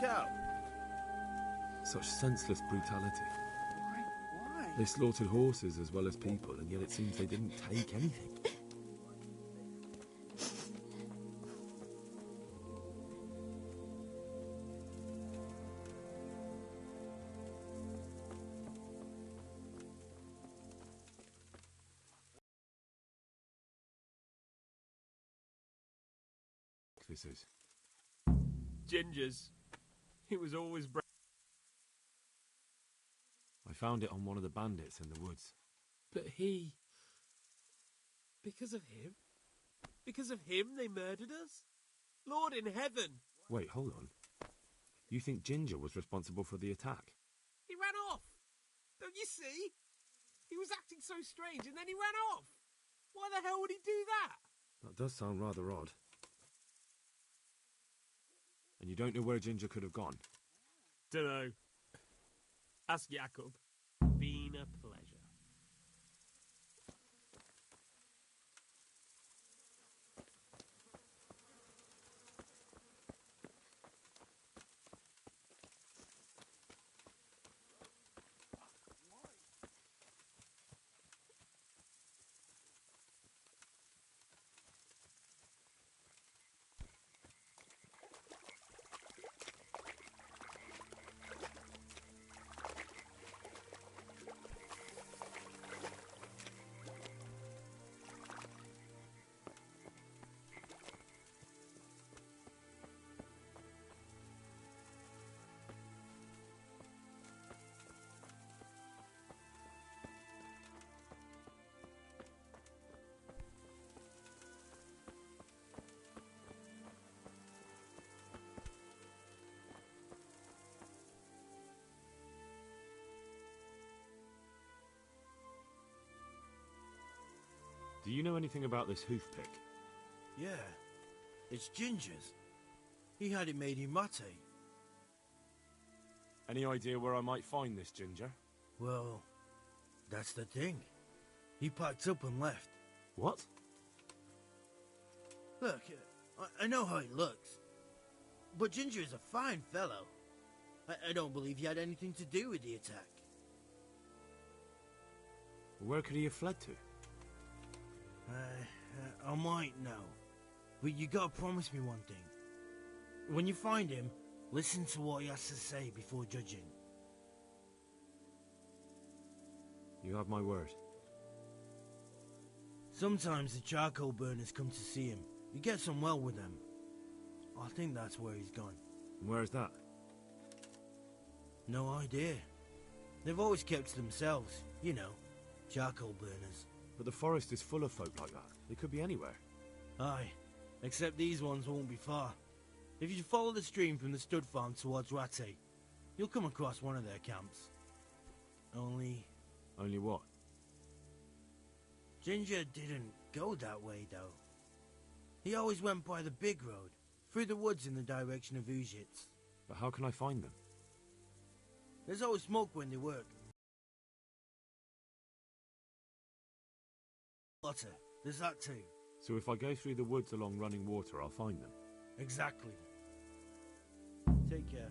cow? Such senseless brutality. Why? They slaughtered horses as well as people, and yet it seems they didn't take anything. This is. Ginger's. He was always I found it on one of the bandits in the woods. But he... Because of him? Because of him they murdered us? Lord in heaven! Wait, hold on. You think Ginger was responsible for the attack? He ran off! Don't you see? He was acting so strange and then he ran off! Why the hell would he do that? That does sound rather odd. And you don't know where Ginger could have gone? Dunno. Ask Jacob. Been a pleasure. Do you know anything about this hoof pick? Yeah, it's Ginger's. He had it made in mate. Any idea where I might find this Ginger? Well, that's the thing. He packed up and left. What? Look, I know how he looks. But Ginger is a fine fellow. I don't believe he had anything to do with the attack. Where could he have fled to? I might know. But you gotta promise me one thing. When you find him, listen to what he has to say before judging. You have my word. Sometimes the charcoal burners come to see him. He gets on well with them. I think that's where he's gone. And where is that? No idea. They've always kept to themselves, you know, charcoal burners. But the forest is full of folk like that. They could be anywhere. Aye, except these ones won't be far. If you follow the stream from the stud farm towards Rattay, you'll come across one of their camps. Only what? Ginger didn't go that way, though. He always went by the big road, through the woods in the direction of Uzhitz. But how can I find them? There's always smoke when they work. Water, there's that too. So if I go through the woods along running water, I'll find them? Exactly. Take care.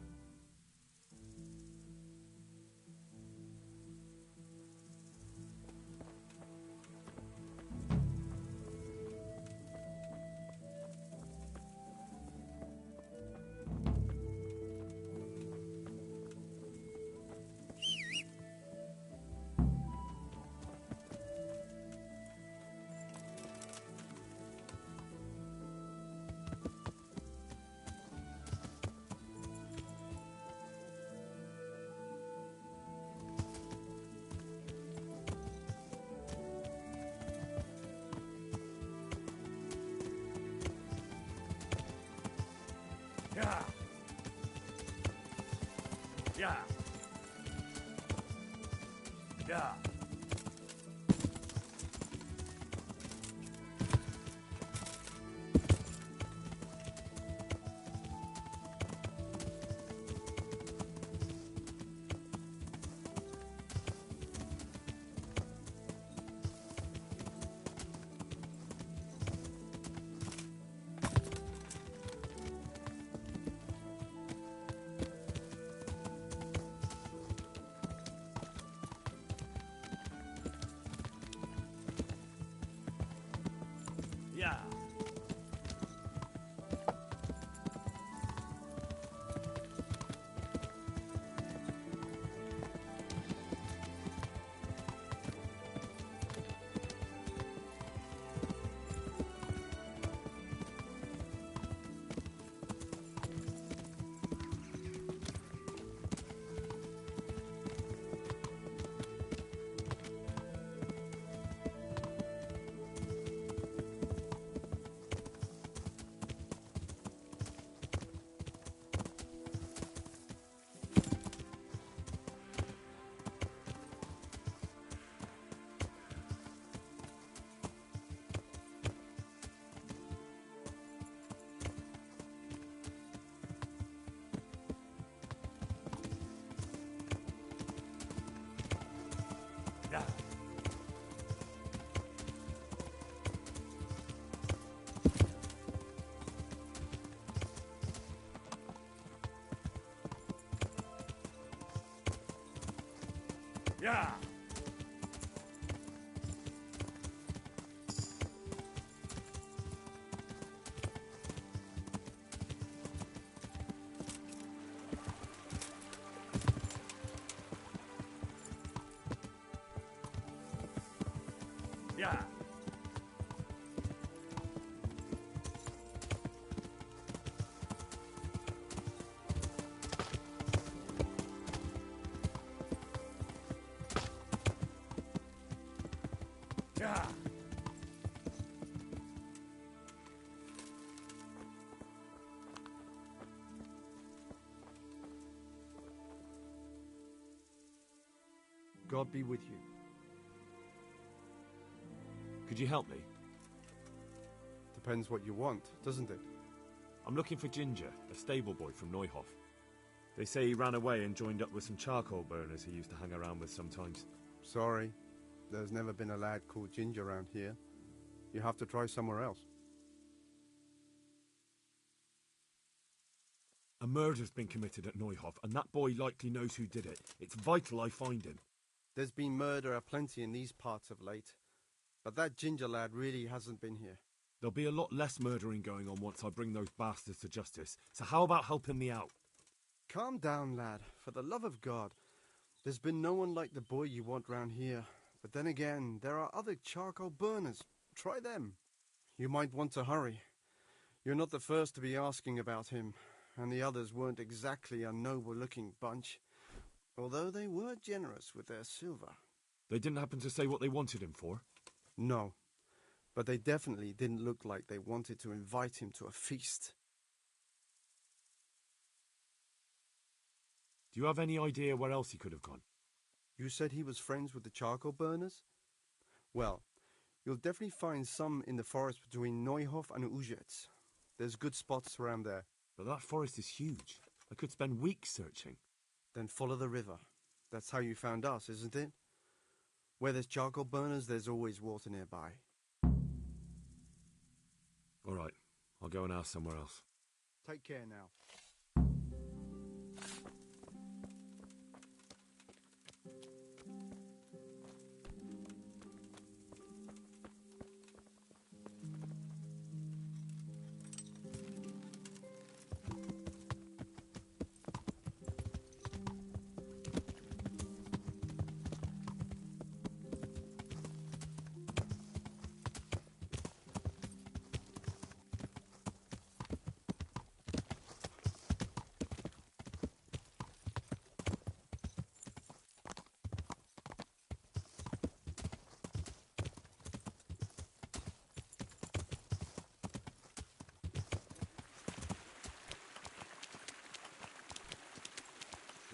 Yeah. Yeah. Yeah. Yeah. Yeah. Yeah. God be with you. Could you help me? Depends what you want, doesn't it? I'm looking for Ginger, a stable boy from Neuhof. They say he ran away and joined up with some charcoal burners he used to hang around with sometimes. Sorry, there's never been a lad called Ginger around here. You have to try somewhere else. A murder's been committed at Neuhof, and that boy likely knows who did it. It's vital I find him. There's been murder aplenty in these parts of late, but that Ginger lad really hasn't been here. There'll be a lot less murdering going on once I bring those bastards to justice, so how about helping me out? Calm down, lad, for the love of God. There's been no one like the boy you want round here. But then again, there are other charcoal burners. Try them. You might want to hurry. You're not the first to be asking about him, and the others weren't exactly a noble-looking bunch, although they were generous with their silver. They didn't happen to say what they wanted him for? No, but they definitely didn't look like they wanted to invite him to a feast. Do you have any idea where else he could have gone? You said he was friends with the charcoal burners? Well, you'll definitely find some in the forest between Neuhof and Ujetz. There's good spots around there. But that forest is huge. I could spend weeks searching. Then follow the river. That's how you found us, isn't it? Where there's charcoal burners, there's always water nearby. All right, I'll go and ask somewhere else. Take care now.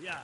Yeah.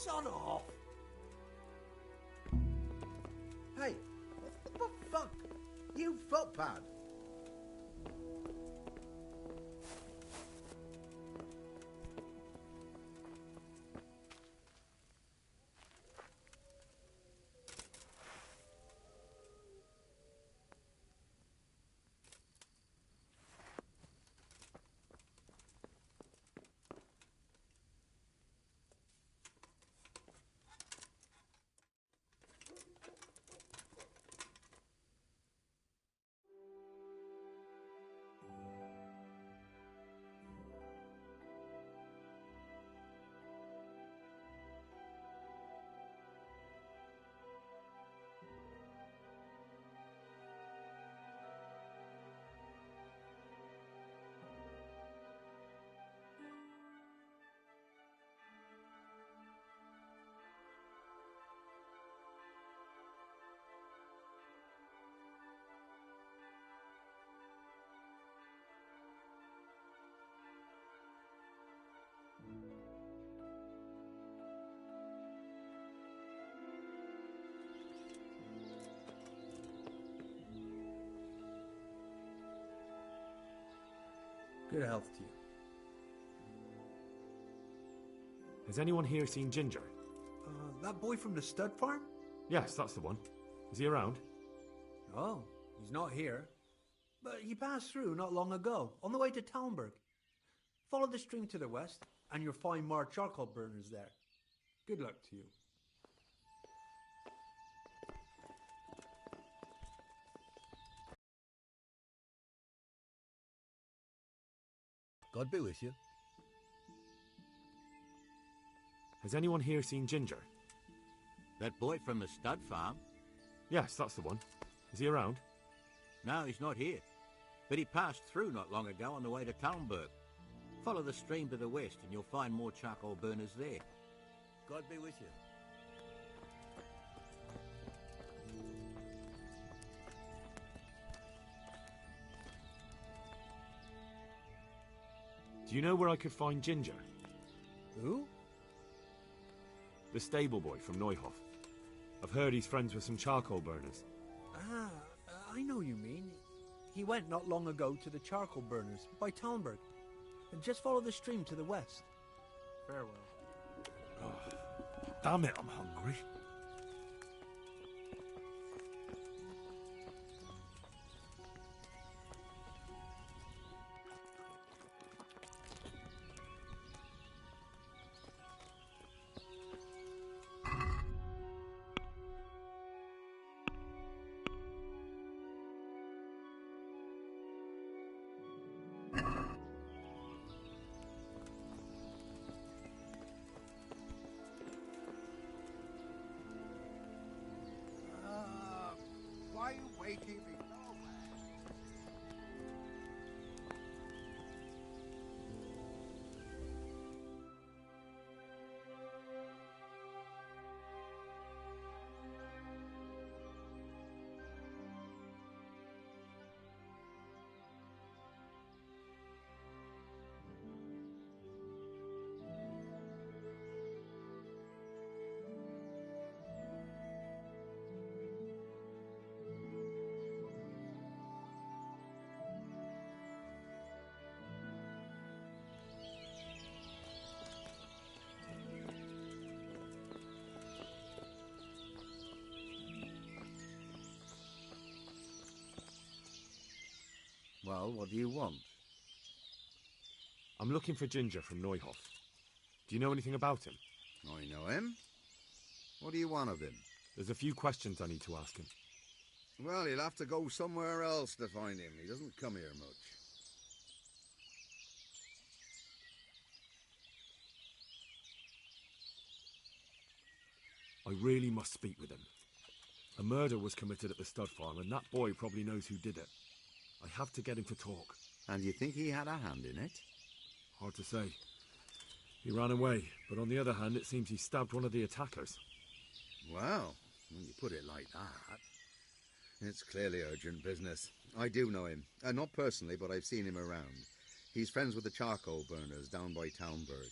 Son off! Hey, what the fuck? You footpad! Good health to you. Has anyone here seen Ginger? That boy from the stud farm? Yes, that's the one. Is he around? Oh, he's not here. But he passed through not long ago, on the way to Talmberg. Follow the stream to the west, and you'll find more charcoal burners there. Good luck to you. God be with you. Has anyone here seen Ginger? That boy from the stud farm? Yes, that's the one. Is he around? No, he's not here. But he passed through not long ago on the way to Talmberg. Follow the stream to the west and you'll find more charcoal burners there. God be with you. Do you know where I could find Ginger? Who? The stable boy from Neuhof. I've heard he's friends with some charcoal burners. Ah, I know you mean. He went not long ago to the charcoal burners by Talmberg. And just follow the stream to the west. Farewell. Oh, damn it, I'm hungry. Why are you waiting me? Well, what do you want? I'm looking for Ginger from Neuhof. Do you know anything about him? I know him. What do you want of him? There's a few questions I need to ask him. Well, you'll have to go somewhere else to find him. He doesn't come here much. I really must speak with him. A murder was committed at the stud farm, and that boy probably knows who did it. I have to get him to talk. And you think he had a hand in it? Hard to say. He ran away, but on the other hand, it seems he stabbed one of the attackers. Well, when you put it like that, it's clearly urgent business. I do know him. Not personally, but I've seen him around. He's friends with the charcoal burners down by Talmberg.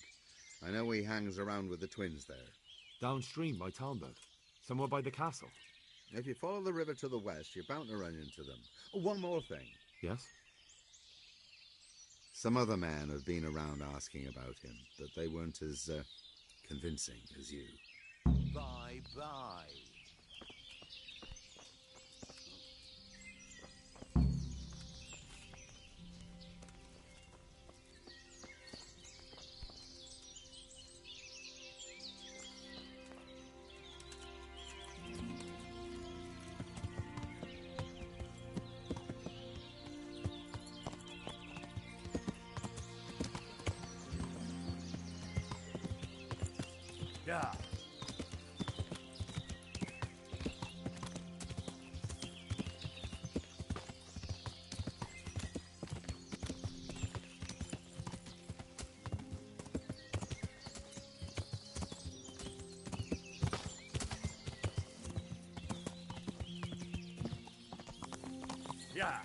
I know he hangs around with the twins there. Downstream by Talmberg. Somewhere by the castle. If you follow the river to the west, you're bound to run into them. Oh, one more thing. Yes? Some other men have been around asking about him, but they weren't as convincing as you. Bye-bye. Yeah. Yeah.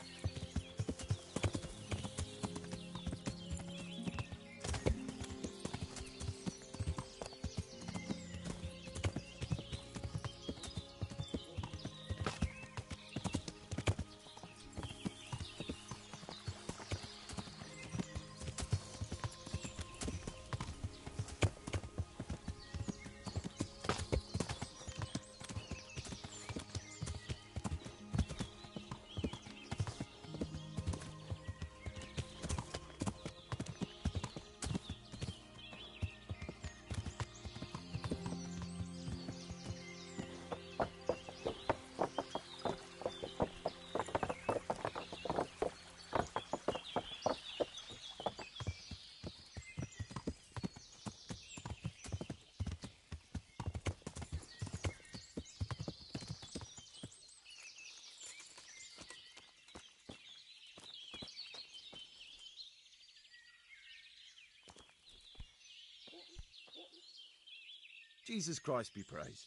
Jesus Christ be praised.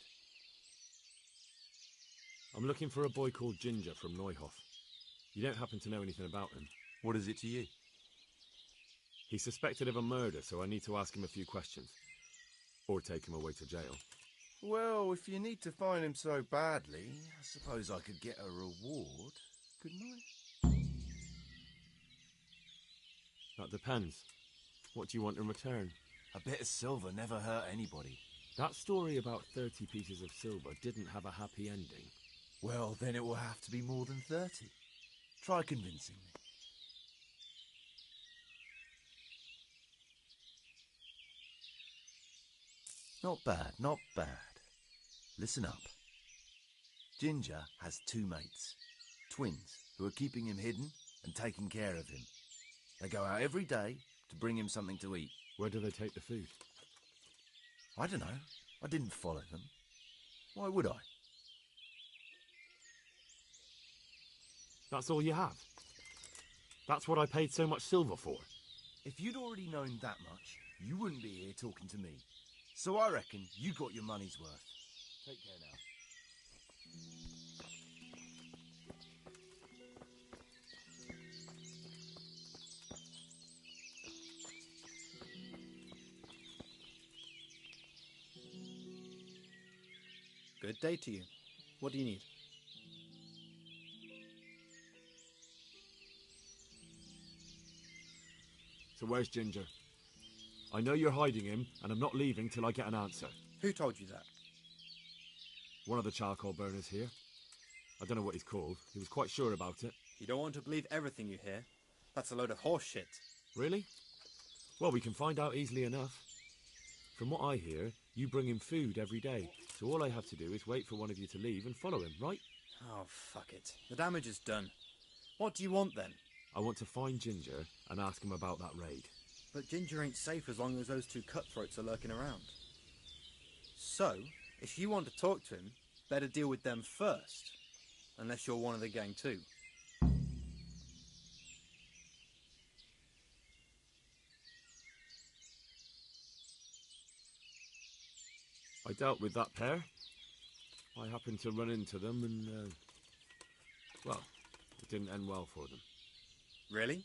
I'm looking for a boy called Ginger from Neuhof. You don't happen to know anything about him? What is it to you? He's suspected of a murder, so I need to ask him a few questions. Or take him away to jail. Well, if you need to find him so badly, I suppose I could get a reward, couldn't I? That depends. What do you want in return? A bit of silver never hurt anybody. That story about 30 pieces of silver didn't have a happy ending. Well, then it will have to be more than 30. Try convincing me. Not bad, not bad. Listen up. Ginger has two mates, twins, who are keeping him hidden and taking care of him. They go out every day to bring him something to eat. Where do they take the food? I don't know. I didn't follow them. Why would I? That's all you have? That's what I paid so much silver for? If you'd already known that much, you wouldn't be here talking to me. So I reckon you got your money's worth. Take care now. Good day to you. What do you need? So where's Ginger? I know you're hiding him, and I'm not leaving till I get an answer. Who told you that? One of the charcoal burners here. I don't know what he's called. He was quite sure about it. You don't want to believe everything you hear. That's a load of horse shit. Really? Well, we can find out easily enough. From what I hear, you bring him food every day, so all I have to do is wait for one of you to leave and follow him, right? Oh, fuck it. The damage is done. What do you want then? I want to find Ginger and ask him about that raid. But Ginger ain't safe as long as those two cutthroats are lurking around. So, if you want to talk to him, better deal with them first. Unless you're one of the gang too. I dealt with that pair. I happened to run into them and, well, it didn't end well for them. Really?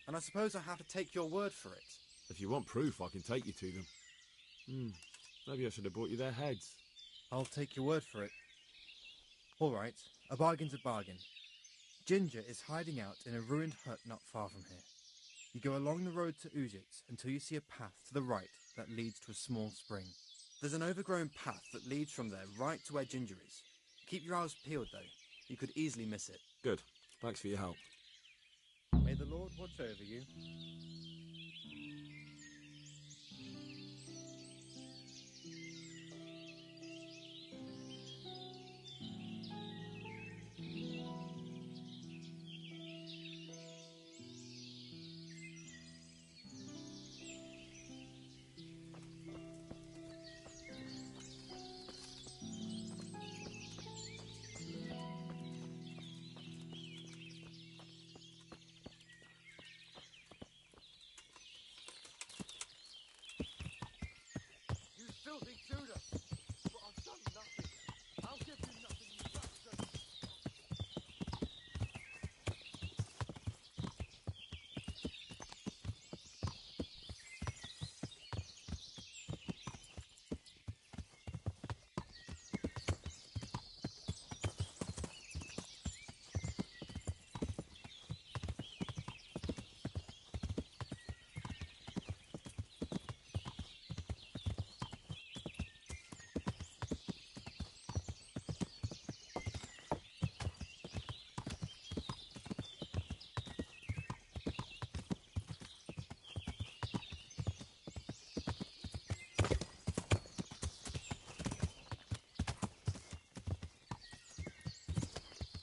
And I suppose I have to take your word for it. If you want proof, I can take you to them. Maybe I should have brought you their heads. I'll take your word for it. All right, a bargain's a bargain. Ginger is hiding out in a ruined hut not far from here. You go along the road to Ujits until you see a path to the right that leads to a small spring. There's an overgrown path that leads from there right to where Ginger is. Keep your eyes peeled, though. You could easily miss it. Good. Thanks for your help. May the Lord watch over you. Filthy Tudor! But I've done nothing. I'll give you nothing, you bastard!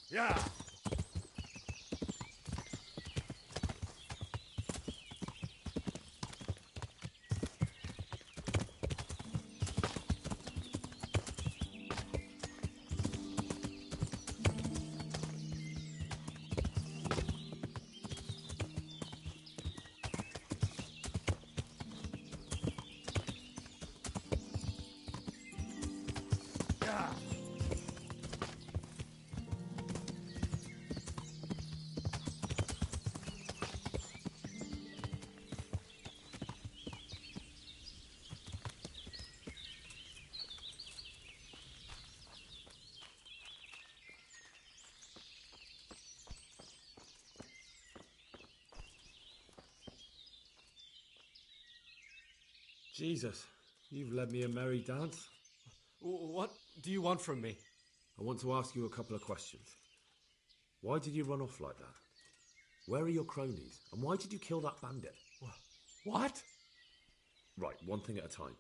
Yeah! Yeah! Jesus, you've led me a merry dance. What do you want from me? I want to ask you a couple of questions. Why did you run off like that? Where are your cronies? And why did you kill that bandit? What? Right, one thing at a time.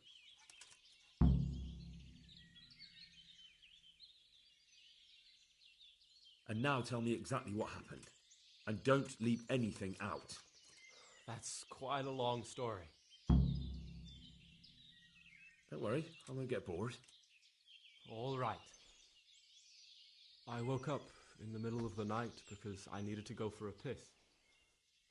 And now tell me exactly what happened. And don't leave anything out. That's quite a long story. Don't worry, I won't get bored. All right. I woke up in the middle of the night because I needed to go for a piss.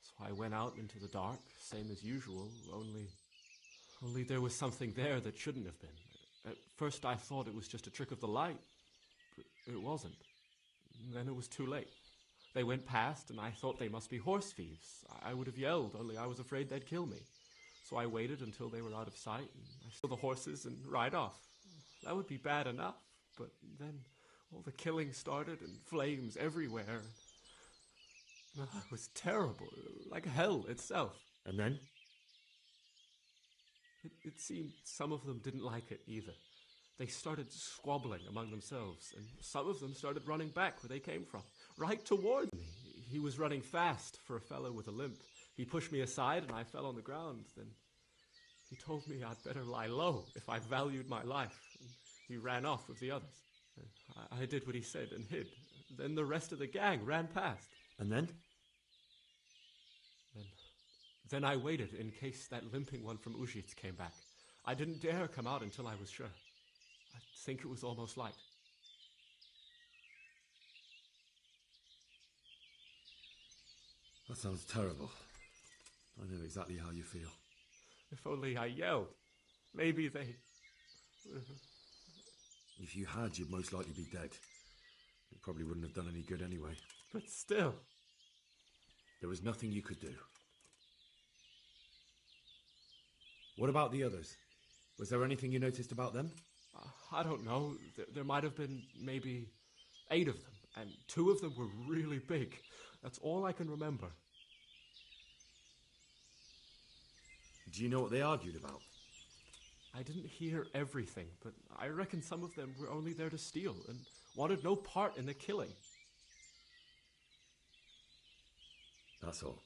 So I went out into the dark, same as usual, only there was something there that shouldn't have been. At first I thought it was just a trick of the light, but it wasn't. Then it was too late. They went past and I thought they must be horse thieves. I would have yelled, only I was afraid they'd kill me. So I waited until they were out of sight, and I steal the horses and ride off. That would be bad enough, but then all the killing started and flames everywhere. It was terrible, like hell itself. And then? It seemed some of them didn't like it either. They started squabbling among themselves, and some of them started running back where they came from, right toward me. He was running fast for a fellow with a limp. He pushed me aside and I fell on the ground. Then he told me I'd better lie low if I valued my life. And he ran off with the others. I did what he said and hid. Then the rest of the gang ran past. And then? Then I waited in case that limping one from Ujits came back. I didn't dare come out until I was sure. I think it was almost light. That sounds terrible. I know exactly how you feel. If only I yelled. Maybe they... If you had, you'd most likely be dead. It probably wouldn't have done any good anyway. But still... There was nothing you could do. What about the others? Was there anything you noticed about them? I don't know. There might have been maybe 8 of them, and 2 of them were really big. That's all I can remember. Do you know what they argued about? I didn't hear everything, but I reckon some of them were only there to steal and wanted no part in the killing. That's all.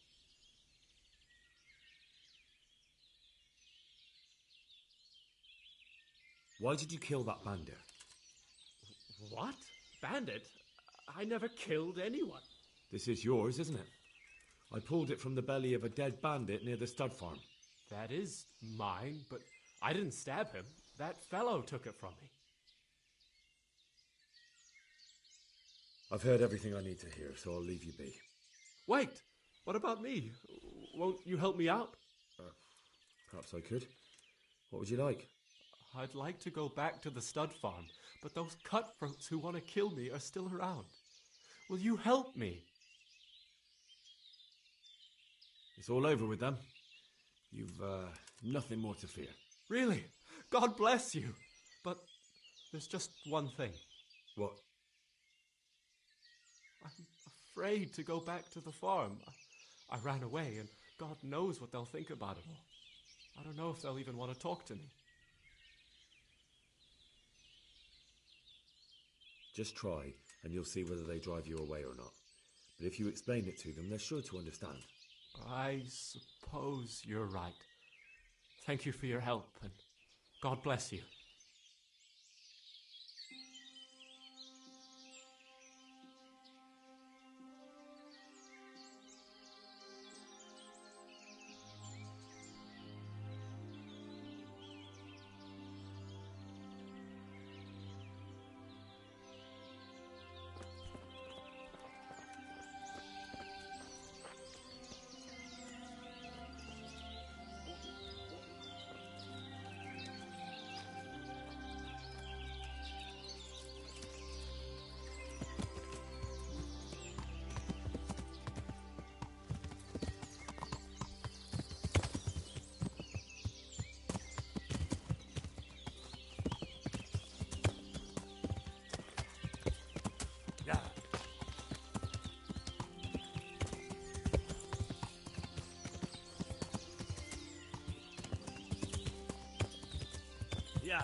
Why did you kill that bandit? What? Bandit? I never killed anyone. This is yours, isn't it? I pulled it from the belly of a dead bandit near the stud farm. That is mine, but I didn't stab him. That fellow took it from me. I've heard everything I need to hear, so I'll leave you be. Wait! What about me? Won't you help me out? Perhaps I could. What would you like? I'd like to go back to the stud farm, but those cutthroats who want to kill me are still around. Will you help me? It's all over with them. You've nothing more to fear. Really? God bless you. But there's just one thing. What? I'm afraid to go back to the farm. I ran away, and God knows what they'll think about it all. I don't know if they'll even want to talk to me. Just try, and you'll see whether they drive you away or not. But if you explain it to them, they're sure to understand. I suppose you're right. Thank you for your help, and God bless you. Yeah. Yeah.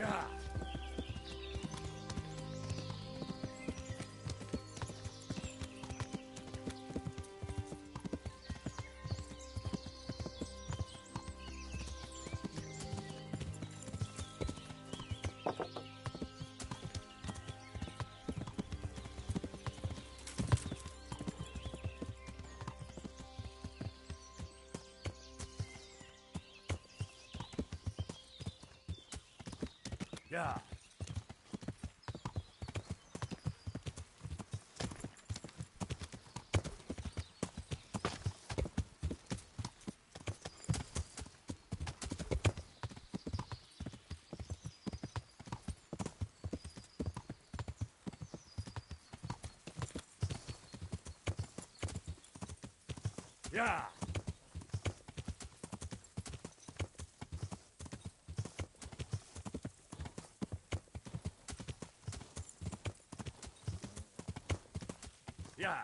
Yeah. Yeah. Yeah. Yeah.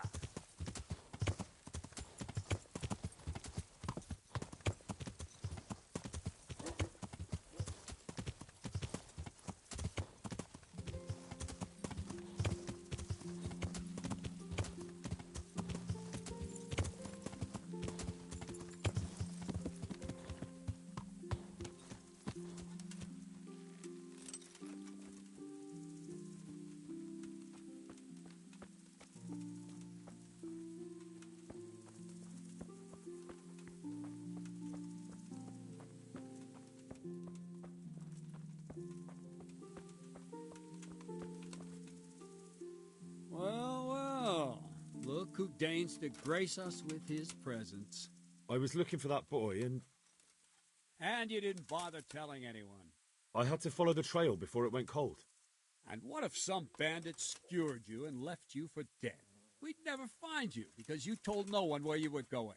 monk who deigns to grace us with his presence. I was looking for that boy, and And you didn't bother telling anyone. I had to follow the trail before it went cold. And what if some bandit skewered you and left you for dead? We'd never find you because you told no one where you were going.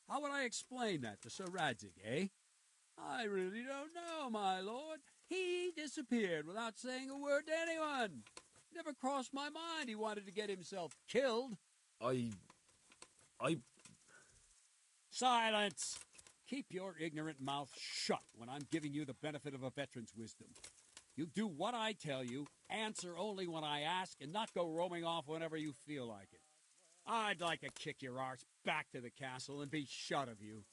How would I explain that to Sir Radzig, eh? I really don't know, my lord. He disappeared without saying a word to anyone. Never crossed my mind he wanted to get himself killed. I... Silence! Keep your ignorant mouth shut when I'm giving you the benefit of a veteran's wisdom. You do what I tell you, answer only when I ask, and not go roaming off whenever you feel like it. I'd like to kick your arse back to the castle and be shut of you.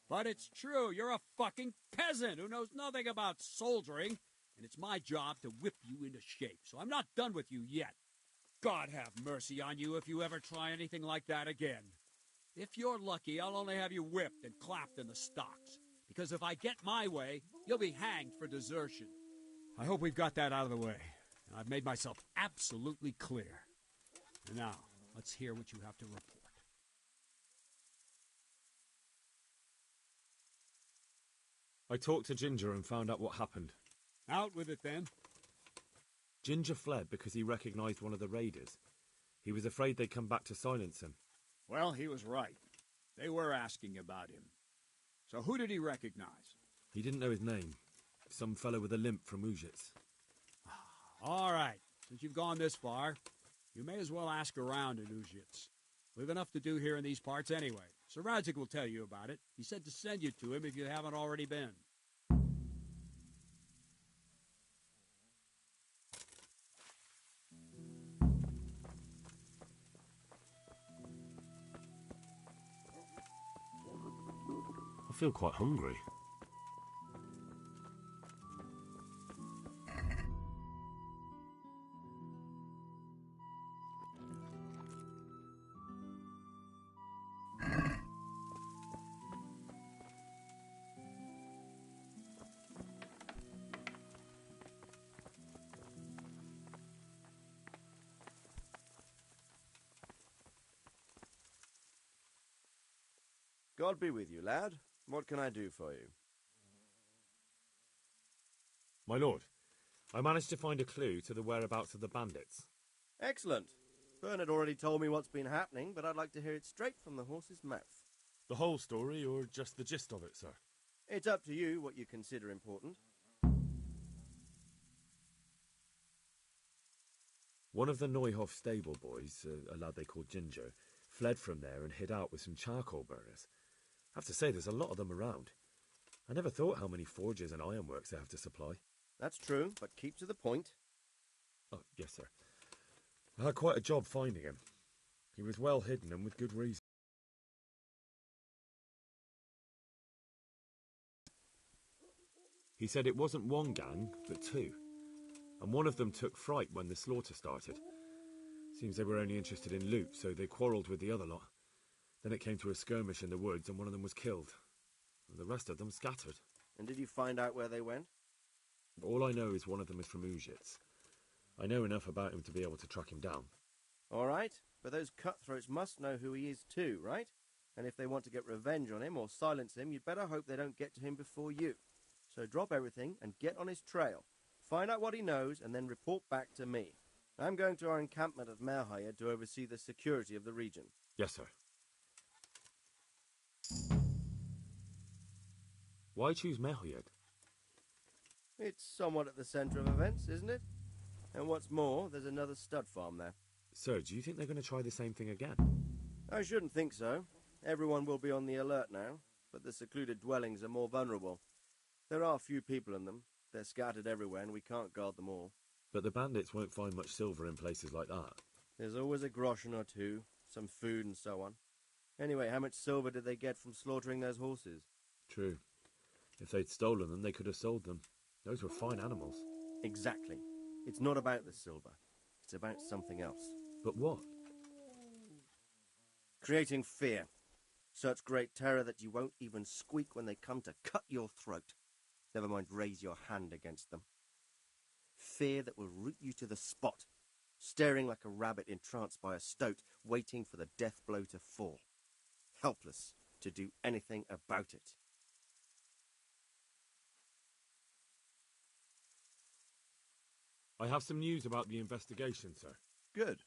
But it's true, you're a fucking peasant who knows nothing about soldiering, and it's my job to whip you into shape, so I'm not done with you yet. God have mercy on you if you ever try anything like that again. If you're lucky, I'll only have you whipped and clapped in the stocks, because if I get my way, you'll be hanged for desertion. I hope we've got that out of the way, and I've made myself absolutely clear. And now, let's hear what you have to report. I talked to Ginger and found out what happened. Out with it, then. Ginger fled because he recognized one of the raiders. He was afraid they'd come back to silence him. Well, he was right. They were asking about him. So who did he recognize? He didn't know his name. Some fellow with a limp from Ujits. All right. Since you've gone this far, you may as well ask around in Ujits. We've enough to do here in these parts anyway. Sir Radzig will tell you about it. He said to send you to him if you haven't already been. I feel quite hungry. God be with you, lad. What can I do for you? My lord, I managed to find a clue to the whereabouts of the bandits. Excellent. Bernard already told me what's been happening, but I'd like to hear it straight from the horse's mouth. The whole story, or just the gist of it, sir? It's up to you what you consider important. One of the Neuhoff stable boys, a lad they called Ginger, fled from there and hid out with some charcoal burners. I have to say, there's a lot of them around. I never thought how many forges and ironworks they have to supply. That's true, but keep to the point. Oh, yes, sir. I had quite a job finding him. He was well hidden and with good reason. He said it wasn't one gang, but two. And one of them took fright when the slaughter started. Seems they were only interested in loot, so they quarrelled with the other lot. Then it came to a skirmish in the woods and one of them was killed. The rest of them scattered. And did you find out where they went? All I know is one of them is from Ujits. I know enough about him to be able to track him down. All right, but those cutthroats must know who he is too, right? And if they want to get revenge on him or silence him, you'd better hope they don't get to him before you. So drop everything and get on his trail. Find out what he knows and then report back to me. I'm going to our encampment at Merhaya to oversee the security of the region. Yes, sir. Why choose Merhaya? It's somewhat at the centre of events, isn't it? And what's more, there's another stud farm there. Sir, do you think they're going to try the same thing again? I shouldn't think so. Everyone will be on the alert now, but the secluded dwellings are more vulnerable. There are few people in them. They're scattered everywhere and we can't guard them all. But the bandits won't find much silver in places like that. There's always a groschen or two, some food and so on. Anyway, how much silver did they get from slaughtering those horses? True. If they'd stolen them, they could have sold them. Those were fine animals. Exactly. It's not about the silver. It's about something else. But what? Creating fear. Such great terror that you won't even squeak when they come to cut your throat. Never mind raise your hand against them. Fear that will root you to the spot. staring like a rabbit entranced by a stoat, waiting for the death blow to fall, helpless to do anything about it. I have some news about the investigation, sir. Good.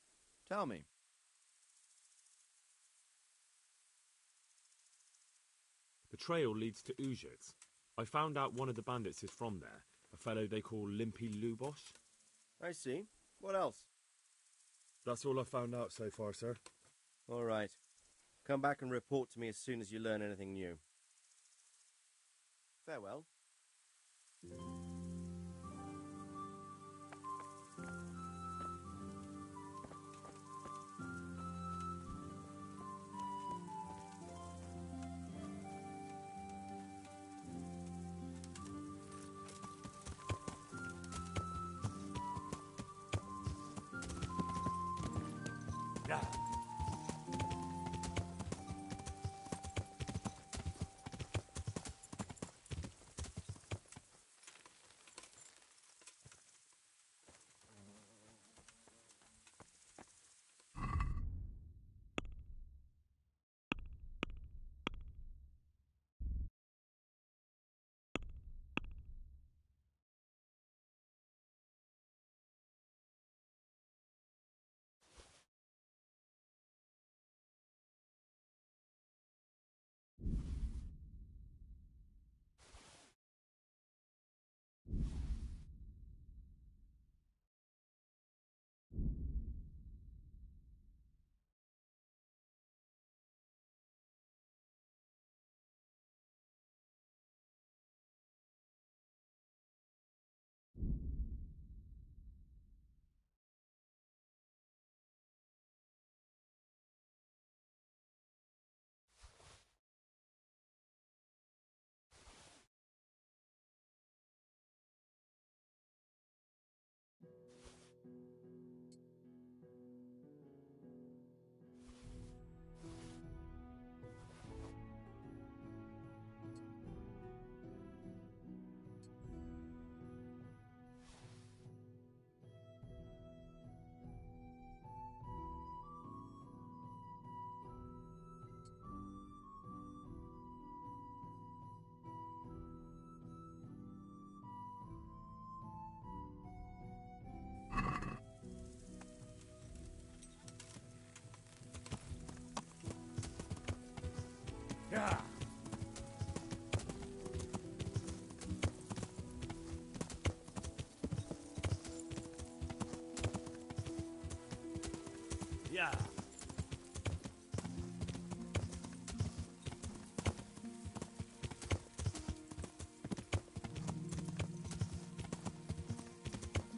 Tell me. The trail leads to Uzhitz. I found out one of the bandits is from there, a fellow they call Limpy Lubos. I see. What else? That's all I found out so far, sir. All right. Come back and report to me as soon as you learn anything new. Farewell. Yeah. Yeah.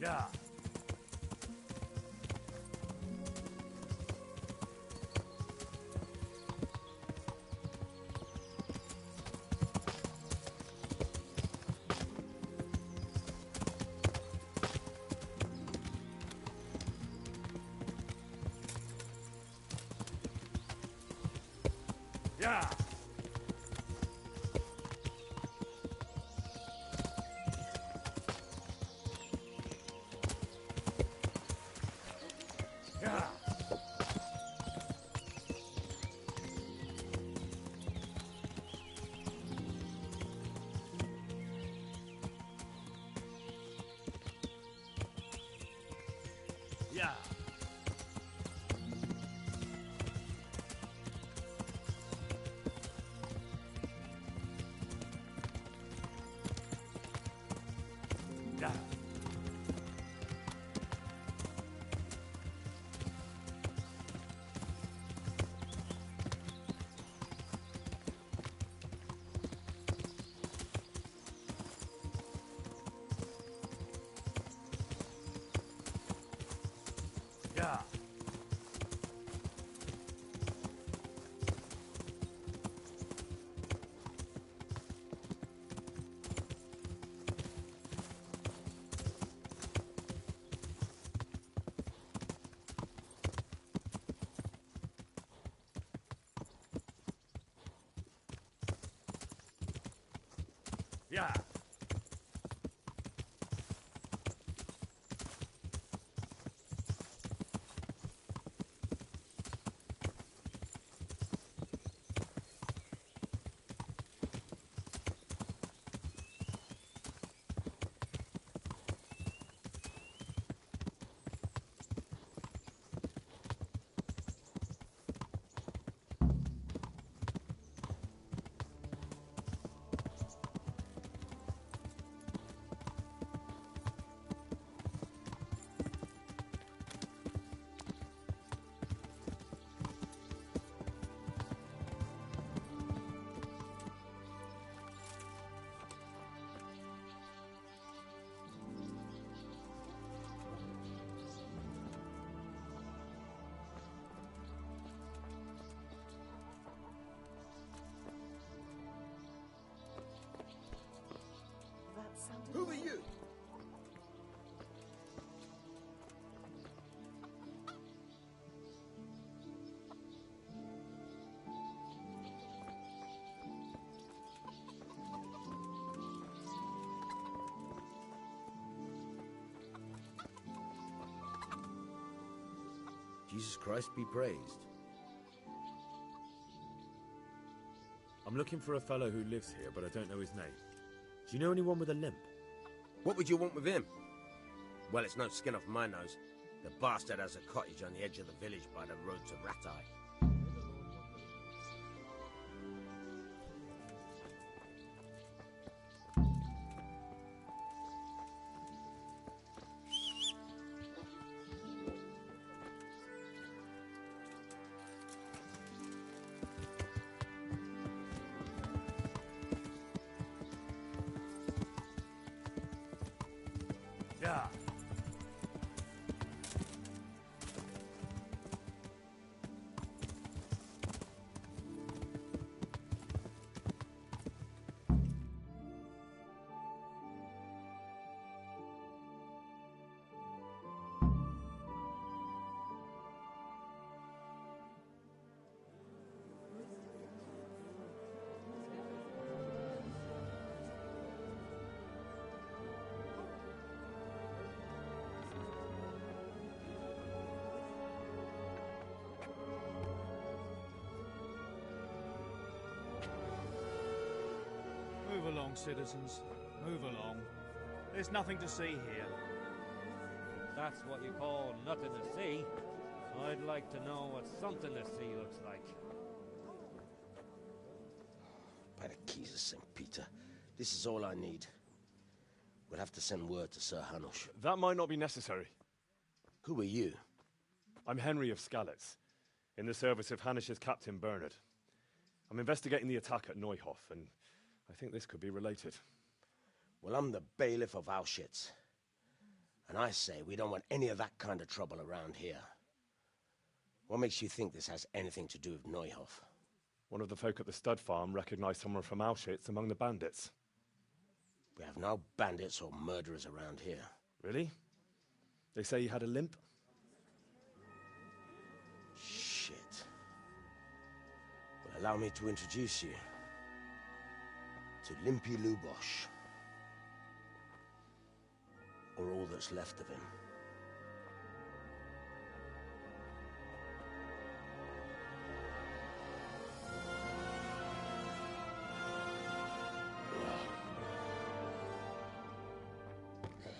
Yeah. Yeah. Yeah. Yeah. Yeah. Yeah. Yeah. Yeah. Jesus Christ be praised. I'm looking for a fellow who lives here, but I don't know his name. Do you know anyone with a limp? What would you want with him? Well, it's no skin off my nose. The bastard has a cottage on the edge of the village by the road to Ratai. Yeah. Move along, citizens. Move along. There's nothing to see here. That's what you call nothing to see. I'd like to know what something to see looks like. By the keys of St. Peter, this is all I need. We'll have to send word to Sir Hanush. That might not be necessary. Who are you? I'm Henry of Skalitz, in the service of Hanush's Captain Bernard. I'm investigating the attack at Neuhof, and I think this could be related. Well, I'm the bailiff of Auschwitz. And I say we don't want any of that kind of trouble around here. What makes you think this has anything to do with Neuhof? One of the folk at the stud farm recognized someone from Auschwitz among the bandits. We have no bandits or murderers around here. Really? They say he had a limp? Shit. Well, allow me to introduce you to Limpy Lubosh. Or all that's left of him.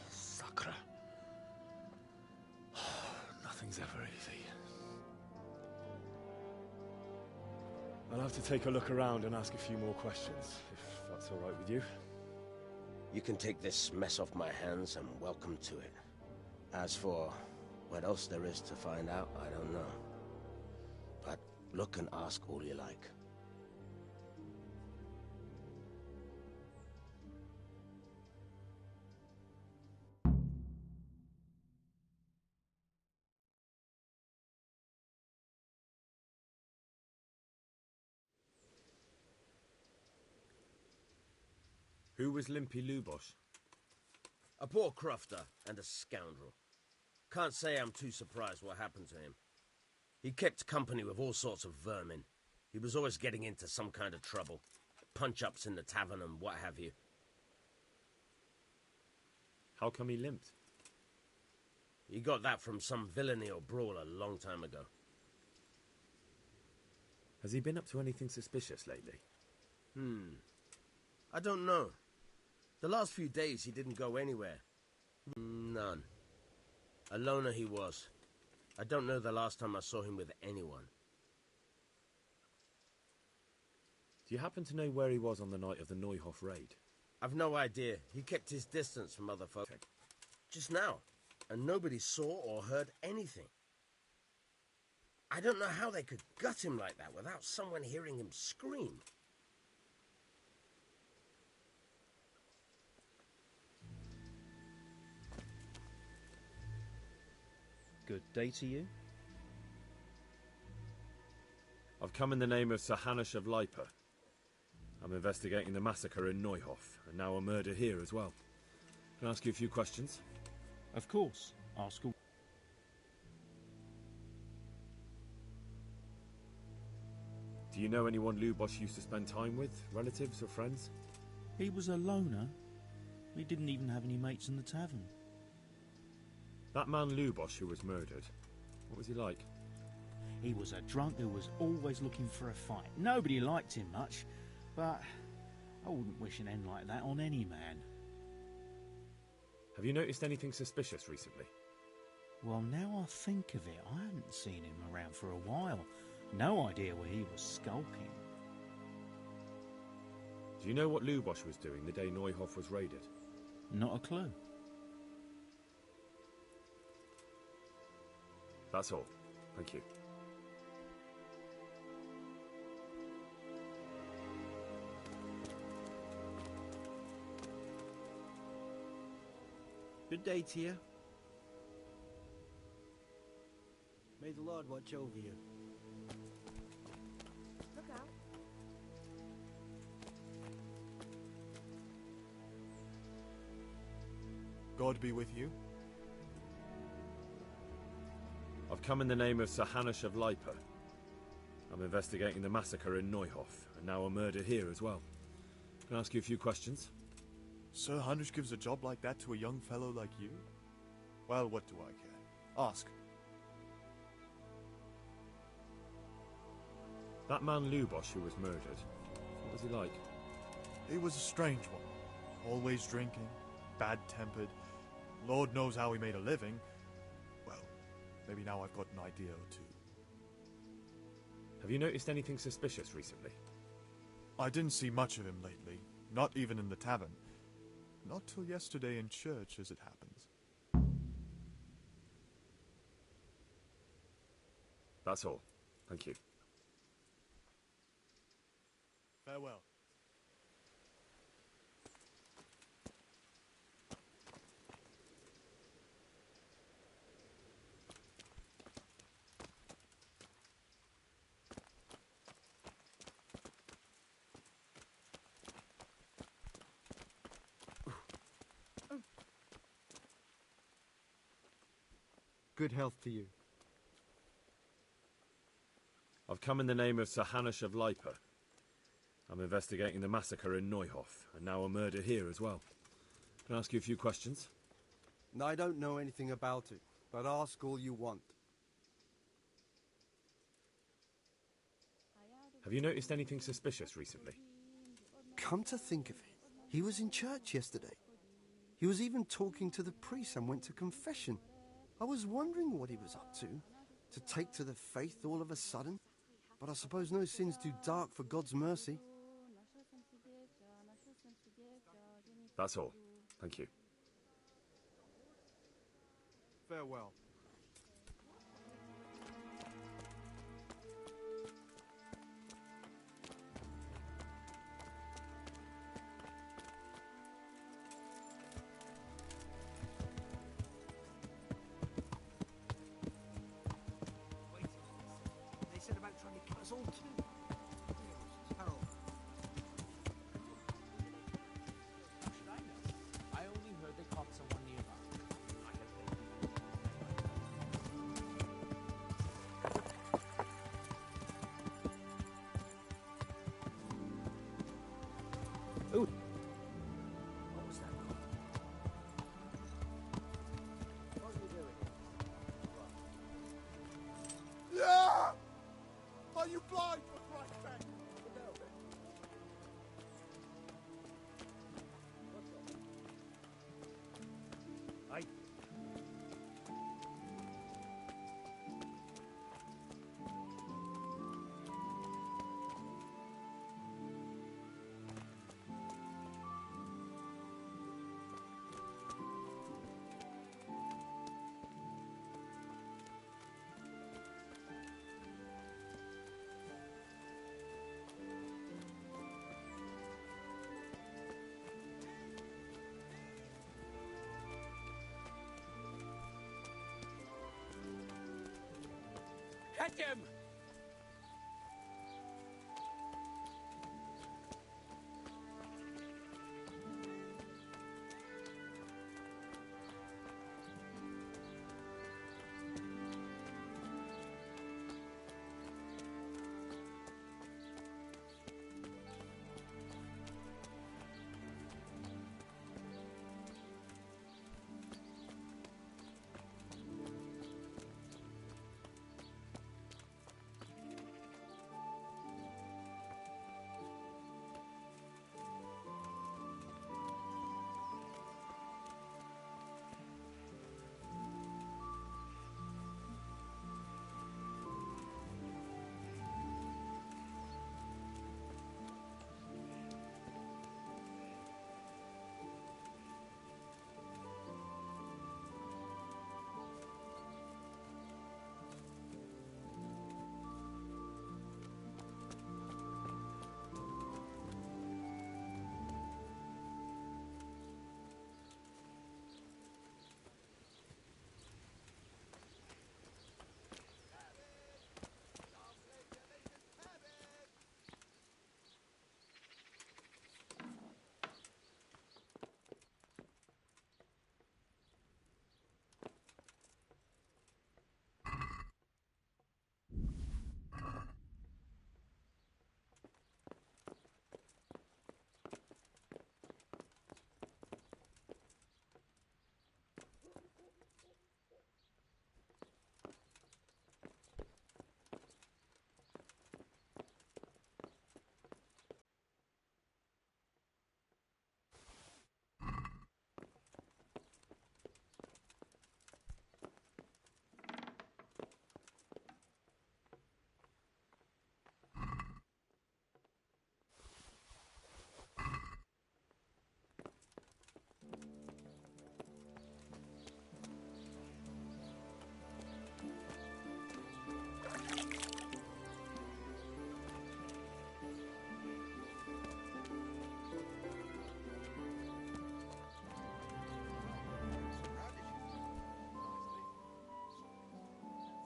Sakra. Nothing's ever easy. I'll have to take a look around and ask a few more questions, if that's all right with you. You can take this mess off my hands and welcome to it. As for what else there is to find out, I don't know. But look and ask all you like. Who was Limpy Lubosh? A poor crofter and a scoundrel. Can't say I'm too surprised what happened to him. He kept company with all sorts of vermin. He was always getting into some kind of trouble. Punch-ups in the tavern and what have you. How come he limped? He got that from some villainy or brawl a long time ago. Has he been up to anything suspicious lately? I don't know. The last few days he didn't go anywhere. None. A loner he was. I don't know the last time I saw him with anyone. Do you happen to know where he was on the night of the Neuhof raid? I've no idea. He kept his distance from other folk. Just now. And nobody saw or heard anything. I don't know how they could gut him like that without someone hearing him scream. Good day to you. I've come in the name of Sir Hanush of Lipa. I'm investigating the massacre in Neuhof, and now a murder here as well. Can I ask you a few questions? Of course. Ask all. Do you know anyone Lubosh used to spend time with? Relatives or friends? He was a loner. We didn't even have any mates in the tavern. That man Lubosh who was murdered, what was he like? He was a drunk who was always looking for a fight. Nobody liked him much, but I wouldn't wish an end like that on any man. Have you noticed anything suspicious recently? Well, now I think of it, I hadn't seen him around for a while. No idea where he was skulking. Do you know what Lubosch was doing the day Neuhoff was raided? Not a clue. That's all. Thank you. Good day to you. May the Lord watch over you. Look out. God be with you. I've come in the name of Sir Hanush of Leiper. I'm investigating the massacre in Neuhoff, and now a murder here as well. Can I ask you a few questions? Sir Hanush gives a job like that to a young fellow like you? Well, what do I care? Ask. That man Lubosch who was murdered, what was he like? He was a strange one. Always drinking, bad-tempered. Lord knows how he made a living. Well, maybe now I've got an idea or two. Have you noticed anything suspicious recently? I didn't see much of him lately, not even in the tavern. Not till yesterday in church, as it happens. That's all. Thank you. Farewell. Good health to you. I've come in the name of Sir Hanush of Leiper. I'm investigating the massacre in Neuhoff, and now a murder here as well. Can I ask you a few questions? I don't know anything about it, but ask all you want. Have you noticed anything suspicious recently? Come to think of it, he was in church yesterday. He was even talking to the priest and went to confession. I was wondering what he was up to take to the faith all of a sudden. But I suppose no sin's too dark for God's mercy. That's all. Thank you. Farewell. They said about trying to cut us all too. Harold. How should I know? I only heard they caught someone nearby. Ooh. What was that? What are you doing? Yeah! Are you blind, for Christ's sake? Aye. Catch him!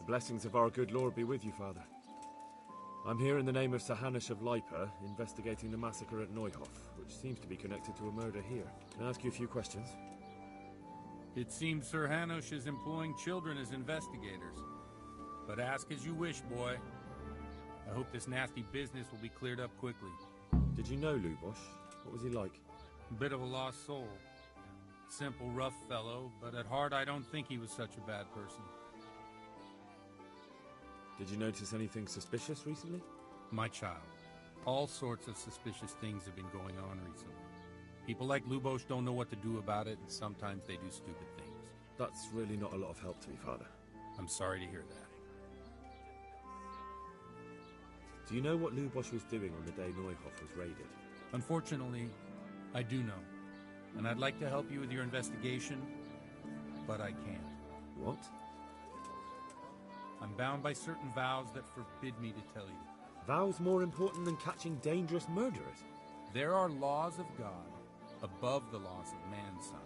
The blessings of our good Lord be with you, Father. I'm here in the name of Sir Hanush of Lipa, investigating the massacre at Neuhof, which seems to be connected to a murder here. Can I ask you a few questions? It seems Sir Hanush is employing children as investigators. But ask as you wish, boy. I hope this nasty business will be cleared up quickly. Did you know Lubosh? What was he like? A bit of a lost soul. Simple, rough fellow, but at heart I don't think he was such a bad person. Did you notice anything suspicious recently? My child, all sorts of suspicious things have been going on recently. People like Lubosh don't know what to do about it, and sometimes they do stupid things. That's really not a lot of help to me, Father. I'm sorry to hear that. Do you know what Lubosh was doing on the day Neuhof was raided? Unfortunately, I do know. And I'd like to help you with your investigation, but I can't. What? I'm bound by certain vows that forbid me to tell you. Vows more important than catching dangerous murderers? There are laws of God above the laws of mankind,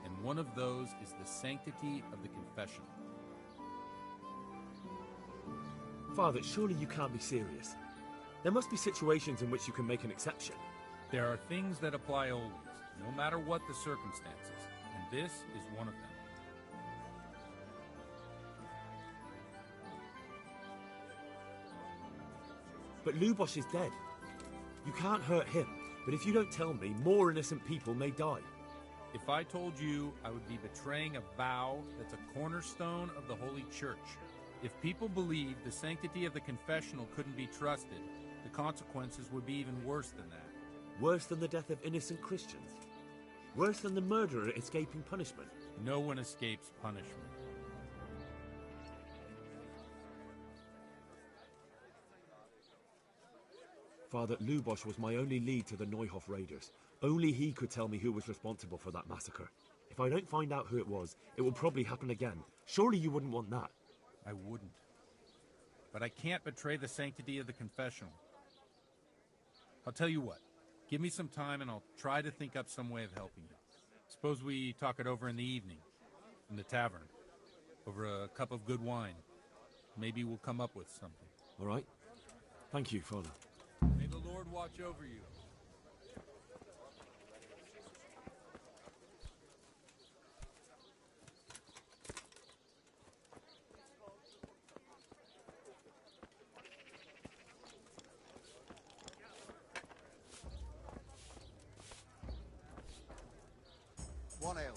and one of those is the sanctity of the confessional. Father, surely you can't be serious. There must be situations in which you can make an exception. There are things that apply always, no matter what the circumstances, and this is one of them. But Lubosh is dead. You can't hurt him, but if you don't tell me, more innocent people may die. If I told you, I would be betraying a vow that's a cornerstone of the Holy Church. If people believed the sanctity of the confessional couldn't be trusted, the consequences would be even worse than that. Worse than the death of innocent Christians? Worse than the murderer escaping punishment? No one escapes punishment. Father, Lubosh was my only lead to the Neuhof raiders. Only he could tell me who was responsible for that massacre. If I don't find out who it was, it will probably happen again. Surely you wouldn't want that. I wouldn't. But I can't betray the sanctity of the confessional. I'll tell you what. Give me some time and I'll try to think up some way of helping you. Suppose we talk it over in the evening, in the tavern, over a cup of good wine. Maybe we'll come up with something. All right. Thank you, Father. May the Lord watch over you. One ale.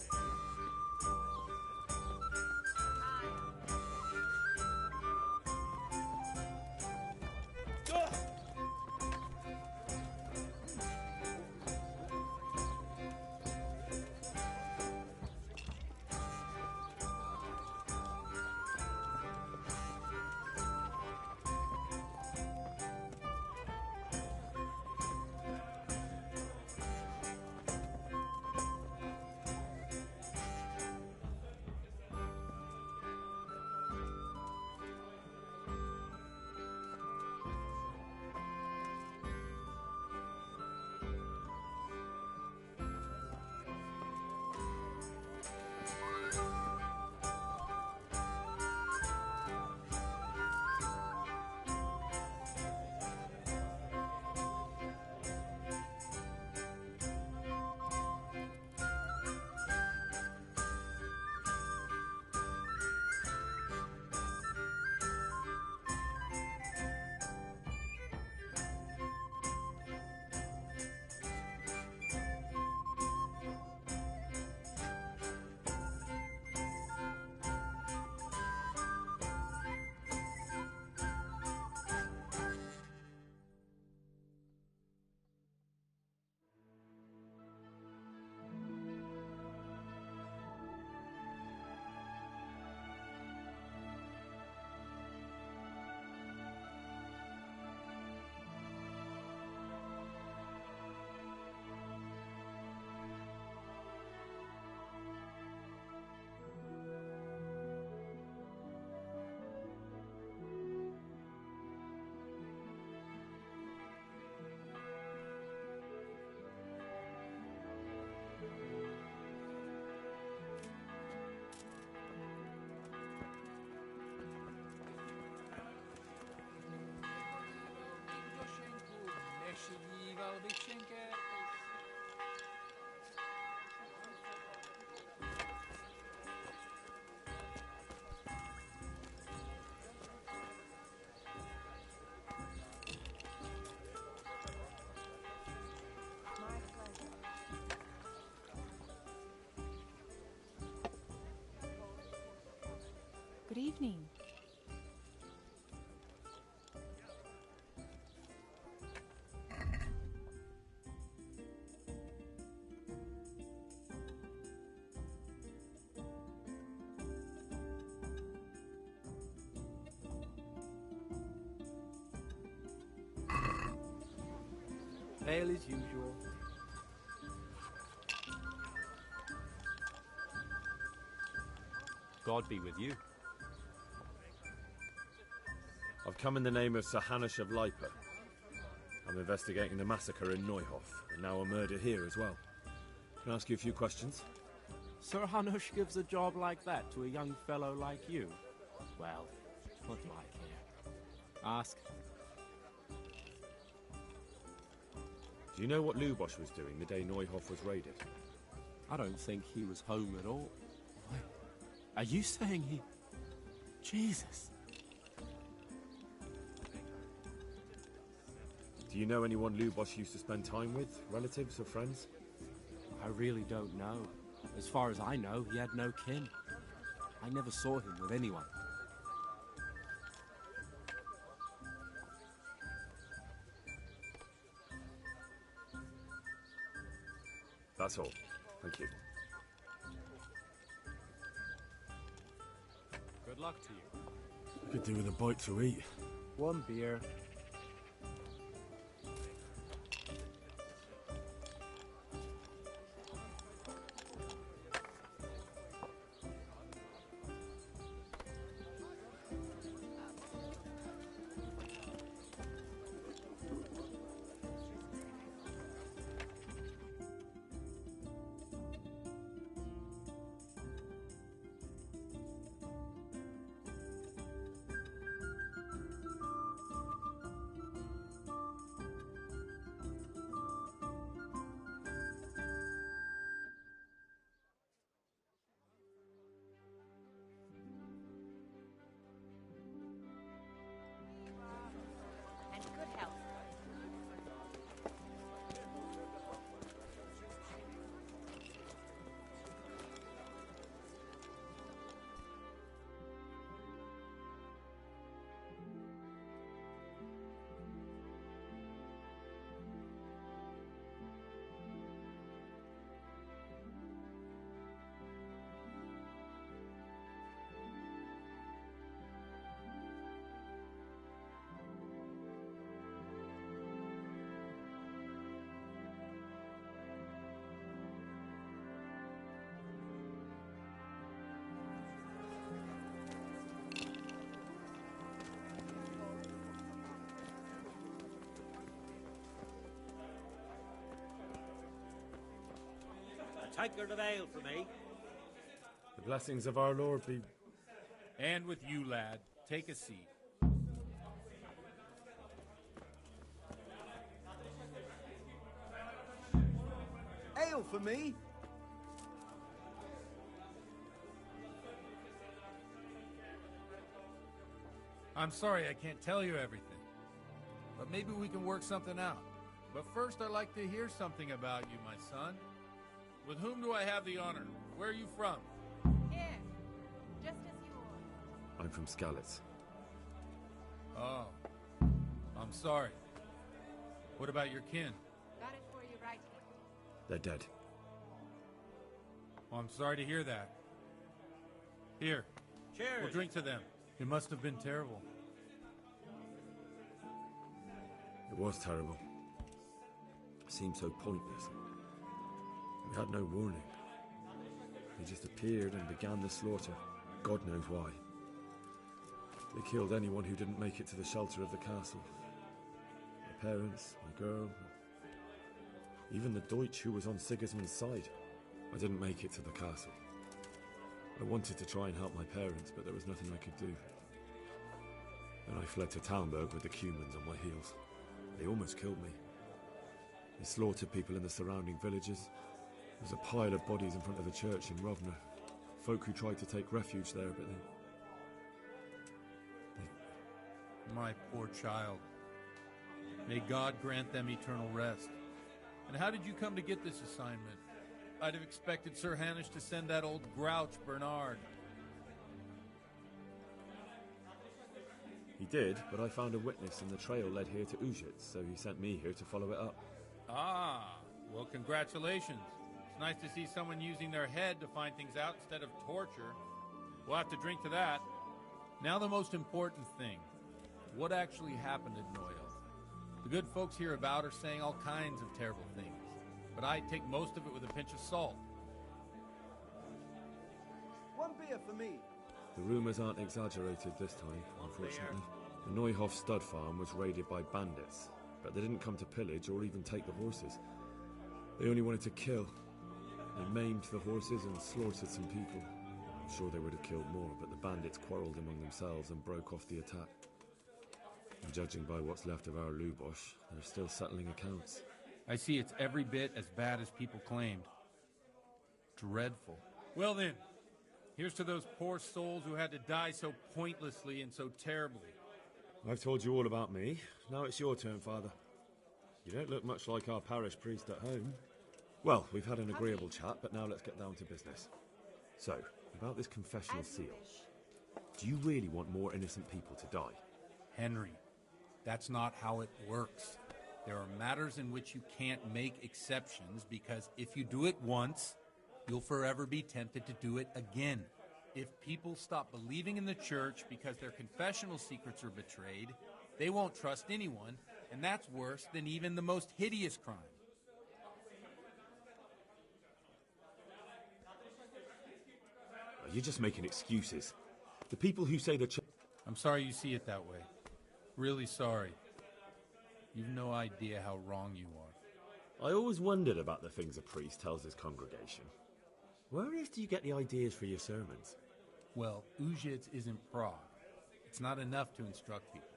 will be trinket. Good evening. Ale as usual. God be with you. I've come in the name of Sir Hanush of Lipa. I'm investigating the massacre in Neuhof, and now a murder here as well. Can I ask you a few questions? Sir Hanush gives a job like that to a young fellow like you? Well, what do I care? Ask. Do you know what Lubosh was doing the day Neuhof was raided? I don't think he was home at all. Wait, are you saying he... Jesus. Do you know anyone Lubosh used to spend time with? Relatives or friends? I really don't know. As far as I know, he had no kin. I never saw him with anyone. That's all. Thank you. Good luck to you. I could do with a bite to eat. One beer. And good health. A tankard of ale for me. The blessings of our Lord be... And with you, lad. Take a seat. Ale for me? I'm sorry I can't tell you everything. But maybe we can work something out. But first I'd like to hear something about you, my son. With whom do I have the honor? Where are you from? Here, just as you are. I'm from Skalitz. Oh, I'm sorry. What about your kin? Got it for you right They're dead. Oh, I'm sorry to hear that. Here, Cheers. we'll drink to them. It must have been terrible. It was terrible. It seemed so pointless. We had no warning. They just appeared and began the slaughter. God knows why. They killed anyone who didn't make it to the shelter of the castle. My parents, my girl, even the Deutsch who was on Sigismund's side. I didn't make it to the castle. I wanted to try and help my parents, but there was nothing I could do. Then I fled to Talmberg with the Cumans on my heels. They almost killed me. They slaughtered people in the surrounding villages. There's a pile of bodies in front of the church in Rovna. Folk who tried to take refuge there, but they... My poor child. May God grant them eternal rest. And how did you come to get this assignment? I'd have expected Sir Hanish to send that old grouch, Bernard. He did, but I found a witness and the trail led here to Ujits, so he sent me here to follow it up. Ah, well, congratulations. It's nice to see someone using their head to find things out instead of torture. We'll have to drink to that. Now the most important thing. What actually happened at Noyel? The good folks hereabout are saying all kinds of terrible things, but I take most of it with a pinch of salt. One beer for me. The rumours aren't exaggerated this time, unfortunately. The Neuhoff stud farm was raided by bandits, but they didn't come to pillage or even take the horses. They only wanted to kill. They maimed the horses and slaughtered some people. I'm sure they would have killed more, but the bandits quarrelled among themselves and broke off the attack. And judging by what's left of our Lubosh, they're still settling accounts. I see it's every bit as bad as people claimed. Dreadful. Well then, here's to those poor souls who had to die so pointlessly and so terribly. I've told you all about me. Now it's your turn, Father. You don't look much like our parish priest at home. Well, we've had an agreeable chat, but now let's get down to business. So, about this confessional seal. Do you really want more innocent people to die? Henry, that's not how it works. There are matters in which you can't make exceptions because if you do it once, you'll forever be tempted to do it again. If people stop believing in the church because their confessional secrets are betrayed, they won't trust anyone, and that's worse than even the most hideous crime. You're just making excuses. The people who say the church... I'm sorry you see it that way. Really sorry. You've no idea how wrong you are. I always wondered about the things a priest tells his congregation. Where on earth do you get the ideas for your sermons? Well, Ujits isn't Prague. It's not enough to instruct people.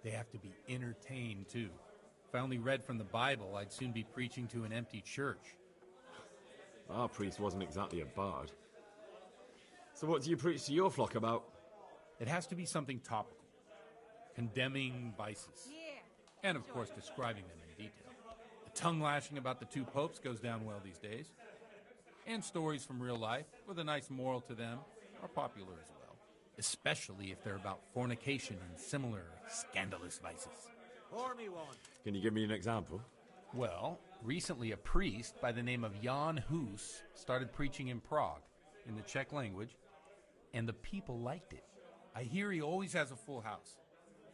They have to be entertained, too. If I only read from the Bible, I'd soon be preaching to an empty church. Our priest wasn't exactly a bard. So what do you preach to your flock about? It has to be something topical. Condemning vices. Yeah. And, of course, describing them in detail. The tongue-lashing about the two popes goes down well these days. And stories from real life, with a nice moral to them, are popular as well. Especially if they're about fornication and similar scandalous vices. Pour me one. Can you give me an example? Well, recently a priest by the name of Jan Hus started preaching in Prague, in the Czech language, and the people liked it. I hear he always has a full house.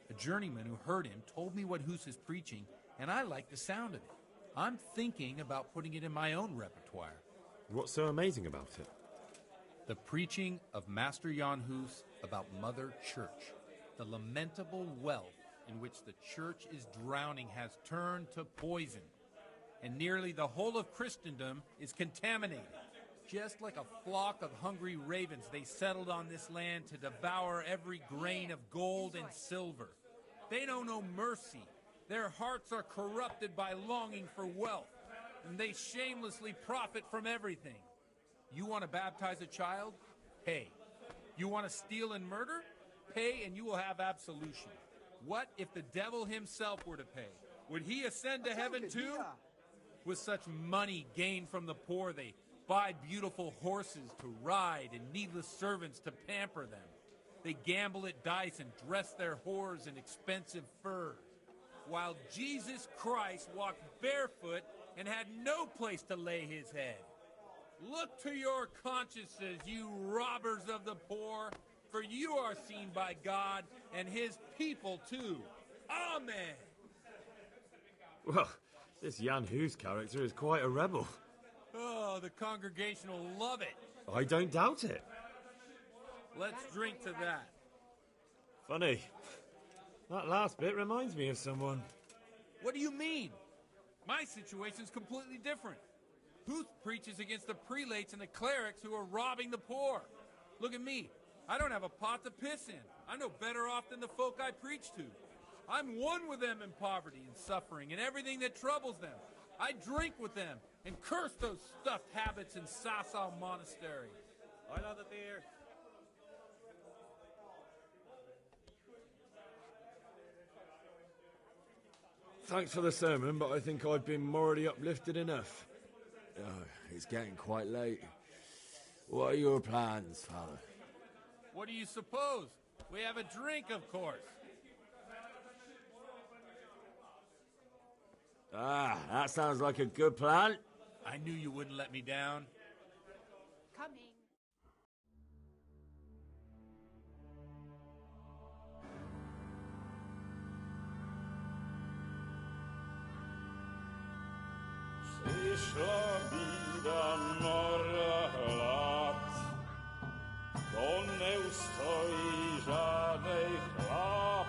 A journeyman who heard him told me what Hus is preaching, and I like the sound of it. I'm thinking about putting it in my own repertoire. What's so amazing about it? The preaching of Master Jan Hus about Mother Church. The lamentable wealth in which the church is drowning has turned to poison, and nearly the whole of Christendom is contaminated. Just like a flock of hungry ravens, they settled on this land to devour every grain of gold and silver. They know no mercy. Their hearts are corrupted by longing for wealth, and they shamelessly profit from everything. You want to baptize a child? Pay. You want to steal and murder? Pay and you will have absolution. What if the devil himself were to pay? Would he ascend to heaven too? With such money gained from the poor, they buy beautiful horses to ride and needless servants to pamper them. They gamble at dice and dress their whores in expensive furs, while Jesus Christ walked barefoot and had no place to lay his head. Look to your consciences, you robbers of the poor, for you are seen by God and his people too. Amen. Well, this Jan Hus character is quite a rebel. Oh, the congregation will love it. I don't doubt it. Let's drink to that. Funny. That last bit reminds me of someone. What do you mean? My situation's completely different. Huth preaches against the prelates and the clerics who are robbing the poor. Look at me. I don't have a pot to piss in. I'm no better off than the folk I preach to. I'm one with them in poverty and suffering and everything that troubles them. I drink with them and curse those stuffed habits in Sasau Monastery. Another beer. Thanks for the sermon, but I think I've been morally uplifted enough. Oh, it's getting quite late. What are your plans, Father? What do you suppose? We have a drink, of course. Ah, that sounds like a good plan. I knew you wouldn't let me down. Coming. Przyszła bida mora lat, to nie ustoi żadnej chlap.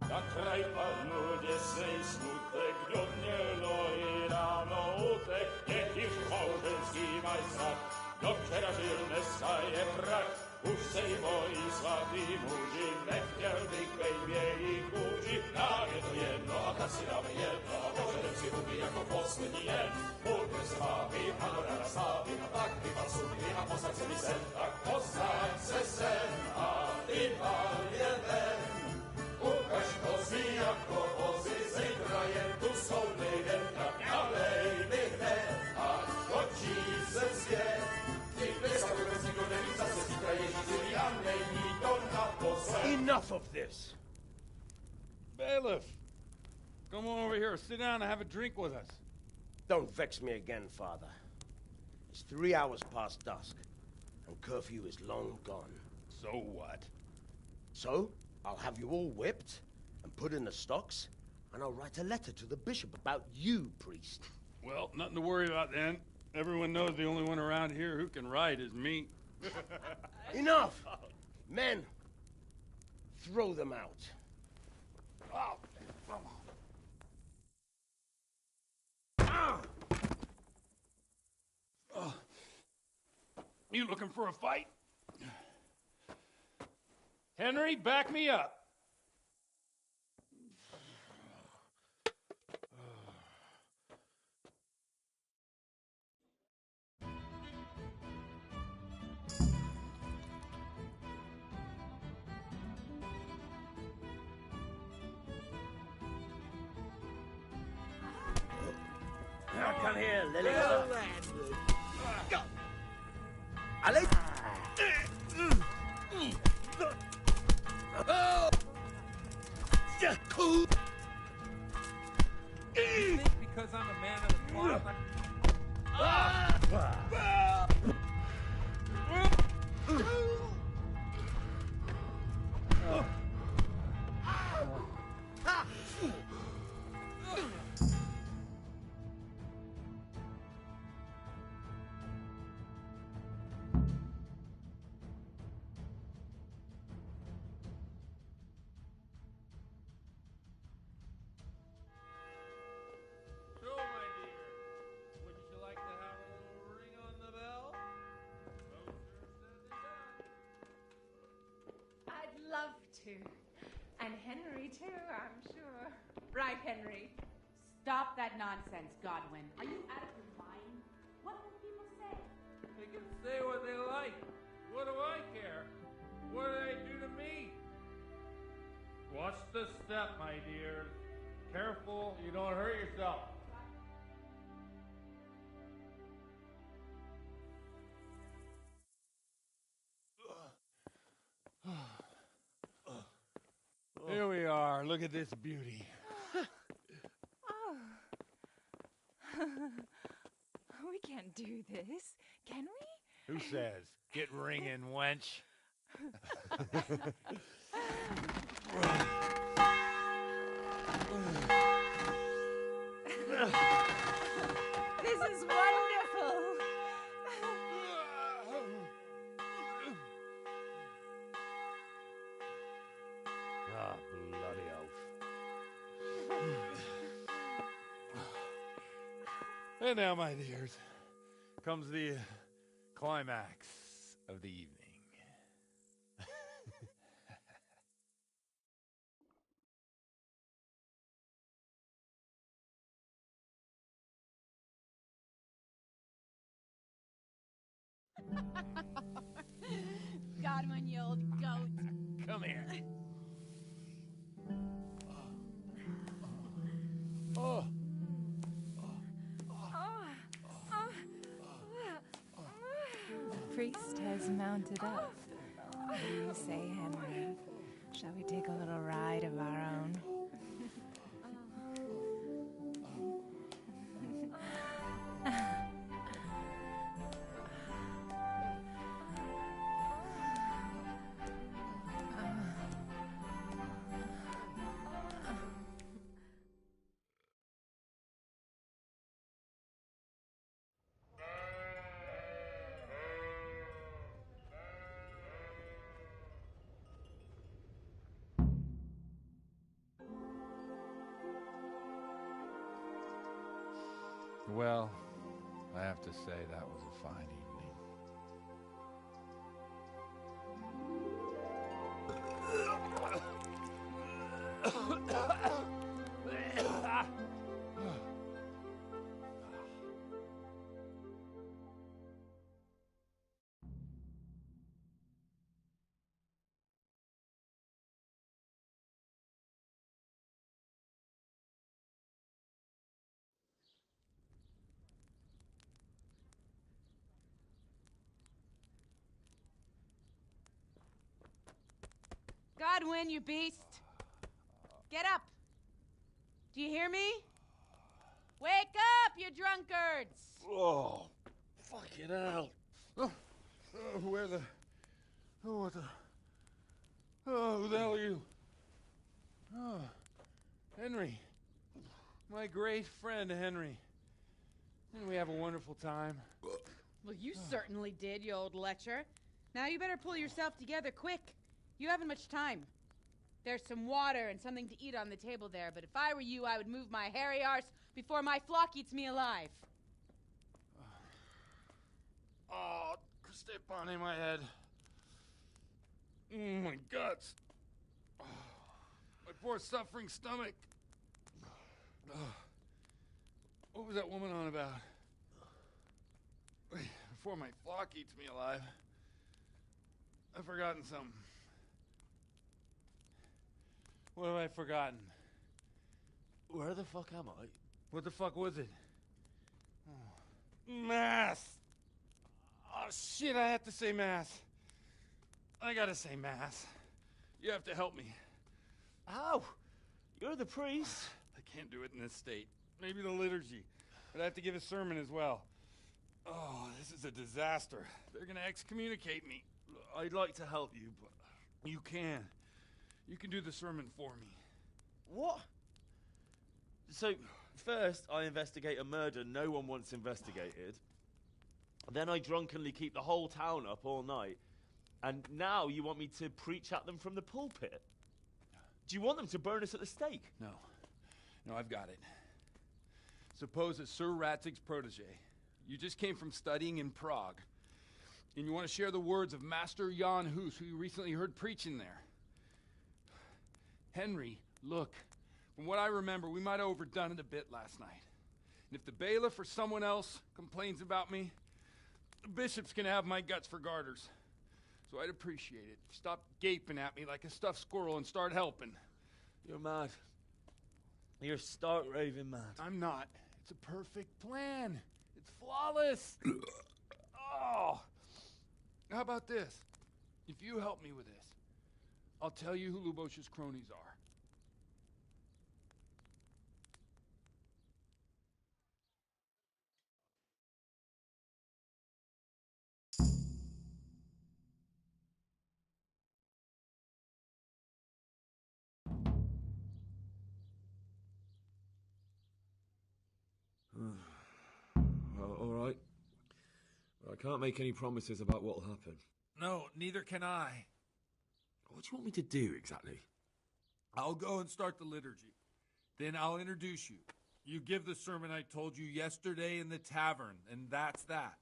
Na kraj panuje swej smutek, do dnielo i rano utek, niech już małżeński majstrat, do przerażylne staje brak. Už sejmoj svatý muži, nechtěl bych bejbě jí kůži. Nám je to jedno a tak si dáme jedno a požadem si huby jako poslední jen. Půjďme se bávit a do rána slávit a tak vypal sudy a posaď se mi sem. Tak posaď se sem a vypal je ven. Ukaž kozy jako vozy, zítra jen tu soudnej den. Tak nalej mi hned a skočí se zpět. Enough of this! Bailiff, come on over here, sit down and have a drink with us. Don't vex me again, Father. It's 3 hours past dusk, and curfew is long gone. So what? So, I'll have you all whipped and put in the stocks, and I'll write a letter to the bishop about you, priest. Well, nothing to worry about then. Everyone knows the only one around here who can write is me. Enough! Men, throw them out. Oh, come on. Oh. You looking for a fight? Henry, back me up. Now come here, Lily. Go. Allez. Oh. Cool. You think because I'm a man of the cloth, Love to. And Henry, too, I'm sure. Right, Henry. Stop that nonsense, Godwin. Are you out of your mind? What will people say? they can say what they like. What do I care? What do they do to me? Watch the step, my dears. Careful, you don't hurt yourself. Here we are. Look at this beauty. We can't do this, can we? Who says? Get ringing, wench. This is wonderful. Ah, bloody oath. And now, my dears, comes the climax of the evening. Godwin, you old goat. Come here. The priest has mounted up. What do you say, Henry? Shall we take a little ride of our own? Well, I have to say that was a fine evening. Godwin, you beast! Get up! Do you hear me? Wake up, you drunkards! Oh, fucking hell. Where the... Oh, what the... Oh, who the hell are you? Oh, Henry. My great friend, Henry. Didn't we have a wonderful time? Well, you certainly did, you old lecher. Now you better pull yourself together quick. You haven't much time. There's some water and something to eat on the table there, but if I were you, I would move my hairy arse before my flock eats me alive. Oh, step on in my head. My guts. My poor suffering stomach. What was that woman on about? Before my flock eats me alive. I've forgotten something. What have I forgotten? Where the fuck am I? What the fuck was it? Oh. Mass! Oh shit, I have to say mass. I gotta say mass. You have to help me. How? You're the priest. I can't do it in this state. Maybe the liturgy. But I have to give a sermon as well. Oh, this is a disaster. They're gonna excommunicate me. I'd like to help you, but... You can. You can do the sermon for me. What? So, first I investigate a murder no one wants investigated. Then I drunkenly keep the whole town up all night. And now you want me to preach at them from the pulpit? Do you want them to burn us at the stake? No. No, I've got it. Suppose that Sir Ratzig's protege. You just came from studying in Prague. And you want to share the words of Master Jan Hus, who you recently heard preaching there. Henry, look, from what I remember, we might have overdone it a bit last night. And if the bailiff or someone else complains about me, the bishop's gonna have my guts for garters. So I'd appreciate it. Stop gaping at me like a stuffed squirrel and start helping. You're mad. You're stark raving mad. I'm not. It's a perfect plan. It's flawless. Oh. How about this? If you help me with this, I'll tell you who Lubosh's cronies are. Well, all right. But I can't make any promises about what'll happen. No, neither can I. What do you want me to do exactly? I'll go and start the liturgy. Then I'll introduce you. You give the sermon I told you yesterday in the tavern, and that's that.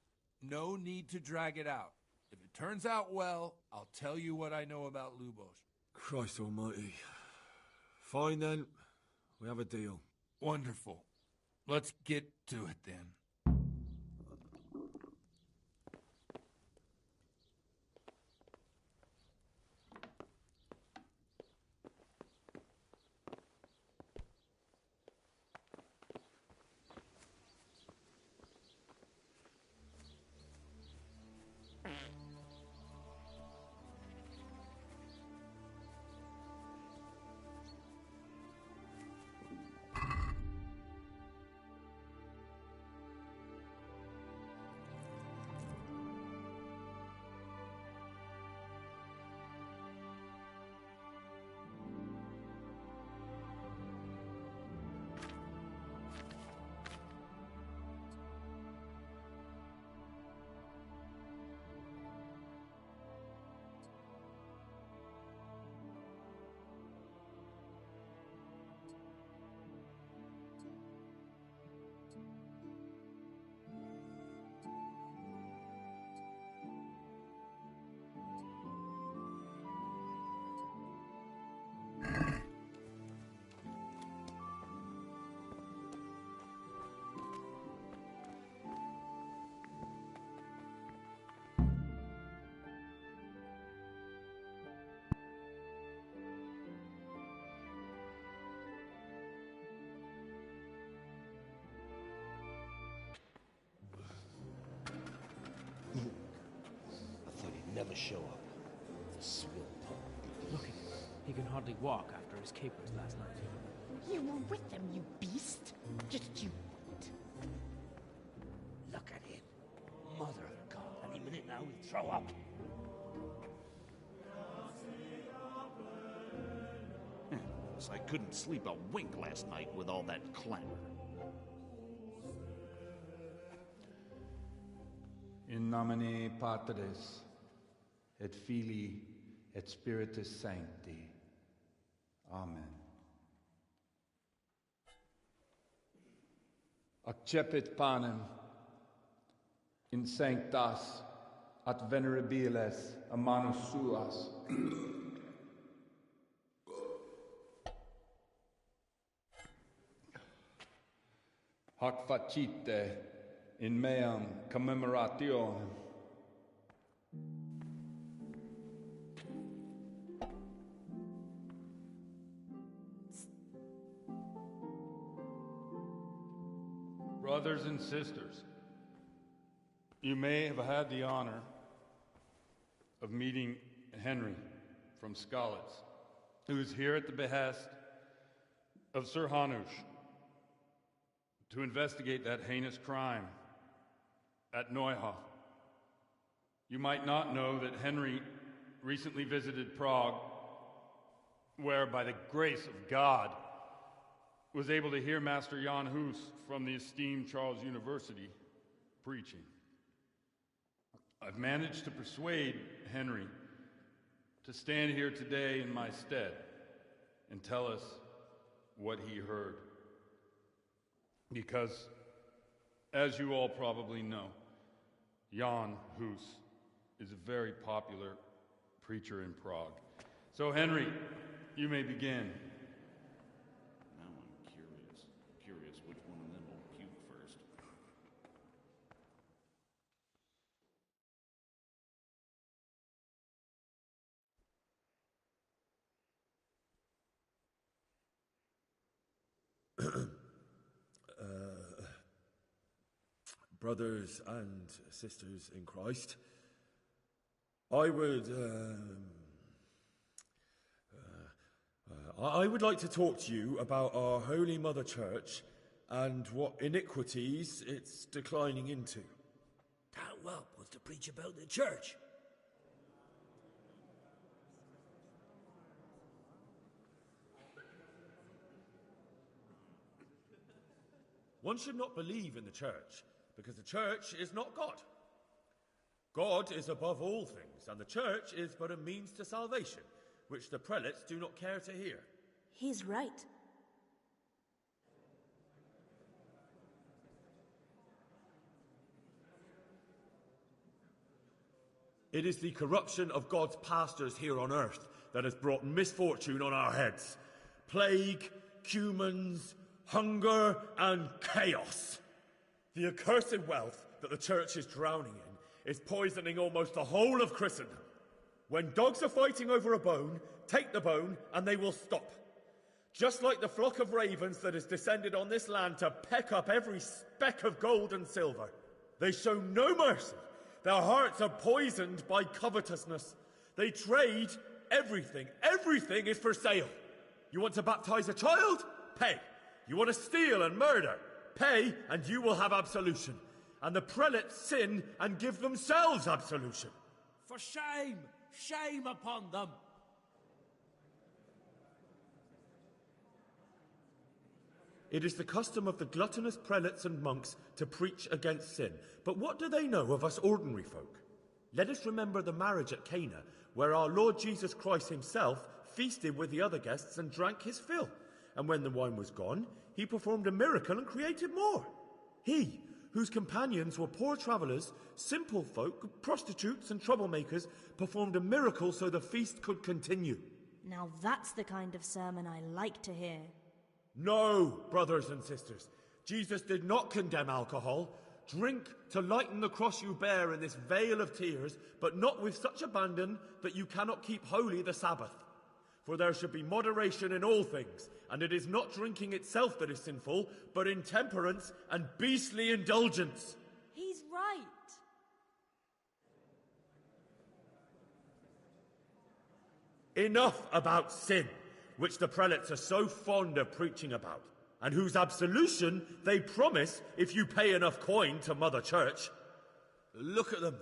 No need to drag it out. If it turns out well, I'll tell you what I know about Lubosh. Christ almighty. Fine then. We have a deal. Wonderful. Let's get to it then. to show up. The swill pup. Look at him. He can hardly walk after his capers last night. You were with them, you beast. Just you wait. Look at him. Mother of God, any minute now he'll throw up. So I couldn't sleep a wink last night with all that clamor. In nomine Patris, et Filii, et Spiritus Sancti. Amen. Accepit panem in sanctas at venerabiles a manus suas. Hoc facite in meam commemorationem. Brothers and sisters, you may have had the honor of meeting Henry from Skalitz, who is here at the behest of Sir Hanush to investigate that heinous crime at Neuhof. You might not know that Henry recently visited Prague, where, by the grace of God, was able to hear Master Jan Hus from the esteemed Charles University preaching. I've managed to persuade Henry to stand here today in my stead and tell us what he heard. Because, as you all probably know, Jan Hus is a very popular preacher in Prague. So, Henry, you may begin. Now I'm curious which one of them will puke first. Brothers and sisters in Christ, I would like to talk to you about our Holy Mother Church and what iniquities it's declining into. That whelp wants to preach about the church. One should not believe in the church, because the church is not God. God is above all things, and the church is but a means to salvation, which the prelates do not care to hear. He's right. It is the corruption of God's pastors here on earth that has brought misfortune on our heads. Plague, cumens, hunger, and chaos. The accursed wealth that the church is drowning in is poisoning almost the whole of Christendom. When dogs are fighting over a bone, take the bone and they will stop. Just like the flock of ravens that has descended on this land to peck up every speck of gold and silver. They show no mercy. Their hearts are poisoned by covetousness. They trade everything. Everything is for sale. You want to baptize a child? Pay. You want to steal and murder? Pay, and you will have absolution. And the prelates sin and give themselves absolution. For shame! Shame upon them! It is the custom of the gluttonous prelates and monks to preach against sin. But what do they know of us ordinary folk? Let us remember the marriage at Cana, where our Lord Jesus Christ himself feasted with the other guests and drank his fill. And when the wine was gone, he performed a miracle and created more. He, whose companions were poor travellers, simple folk, prostitutes and troublemakers, performed a miracle so the feast could continue. Now that's the kind of sermon I like to hear. No, brothers and sisters, Jesus did not condemn alcohol. Drink to lighten the cross you bear in this vale of tears, but not with such abandon that you cannot keep holy the Sabbath. For there should be moderation in all things, and it is not drinking itself that is sinful, but intemperance and beastly indulgence. He's right. Enough about sin, which the prelates are so fond of preaching about, and whose absolution they promise if you pay enough coin to Mother Church. Look at them.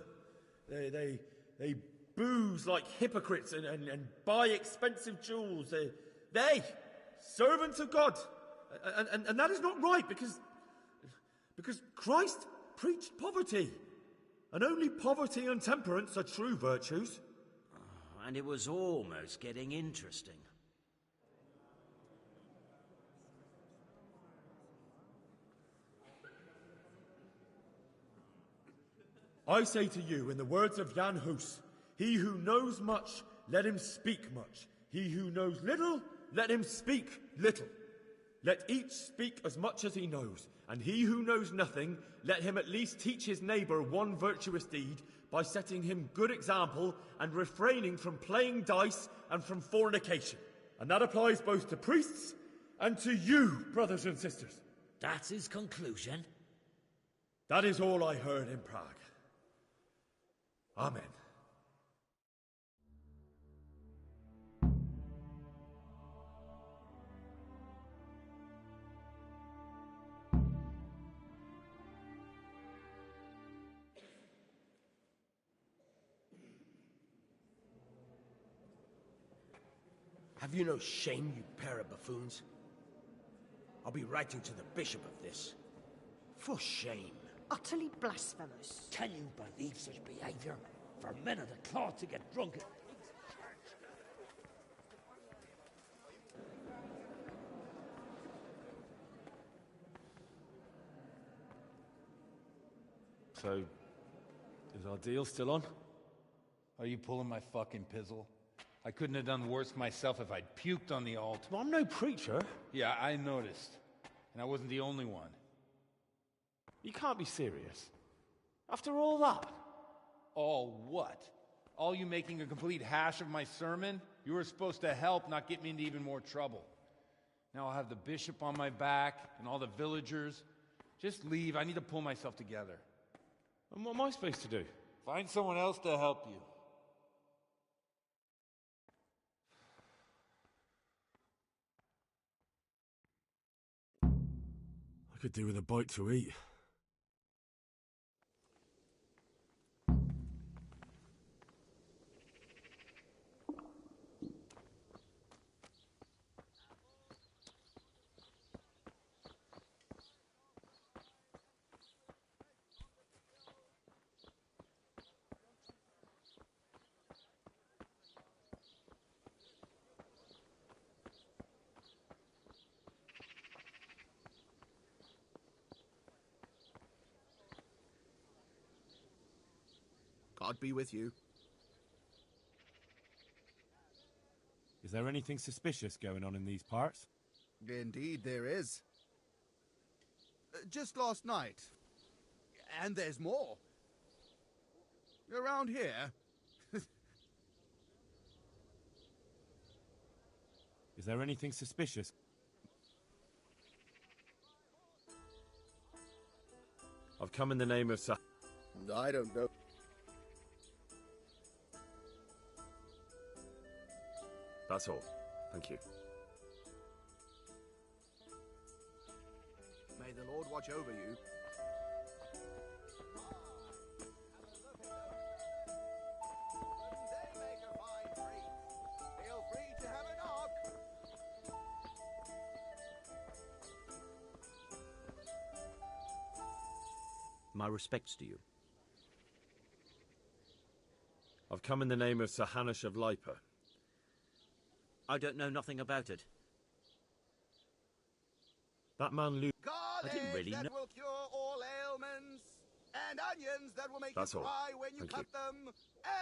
They booze like hypocrites and buy expensive jewels. They servants of God. And that is not right, because Christ preached poverty. And only poverty and temperance are true virtues. Oh, and it was almost getting interesting. I say to you, in the words of Jan Hus, he who knows much, let him speak much. He who knows little, let him speak little. Let each speak as much as he knows, and he who knows nothing, let him at least teach his neighbour one virtuous deed by setting him good example and refraining from playing dice and from fornication. And that applies both to priests and to you, brothers and sisters. That's his conclusion? That is all I heard in Prague. Amen. Have you no shame, you pair of buffoons? I'll be writing to the bishop of this. For shame. Utterly blasphemous. Can you believe such behavior? For men of the cloth to get drunk at... So, is our deal still on? Are you pulling my fucking pizzle? I couldn't have done worse myself if I'd puked on the altar. Well, I'm no preacher. Yeah, I noticed. And I wasn't the only one. You can't be serious. After all that? All what? All you making a complete hash of my sermon? You were supposed to help, not get me into even more trouble. Now I'll have the bishop on my back and all the villagers. Just leave. I need to pull myself together. And what am I supposed to do? Find someone else to help you. I could do with a bite to eat. God be with you. Is there anything suspicious going on in these parts? Indeed there is. Just last night. And there's more. Around here. Is there anything suspicious? I've come in the name of I don't know. That's all. Thank you. May the Lord watch over you. Feel free to have a knock. My respects to you. I've come in the name of Sir Hanush of Lipa. I don't know nothing about it. That man Luke. I didn't really that know. will cure all ailments, and onions that will make That's you all. cry when you Thank cut them,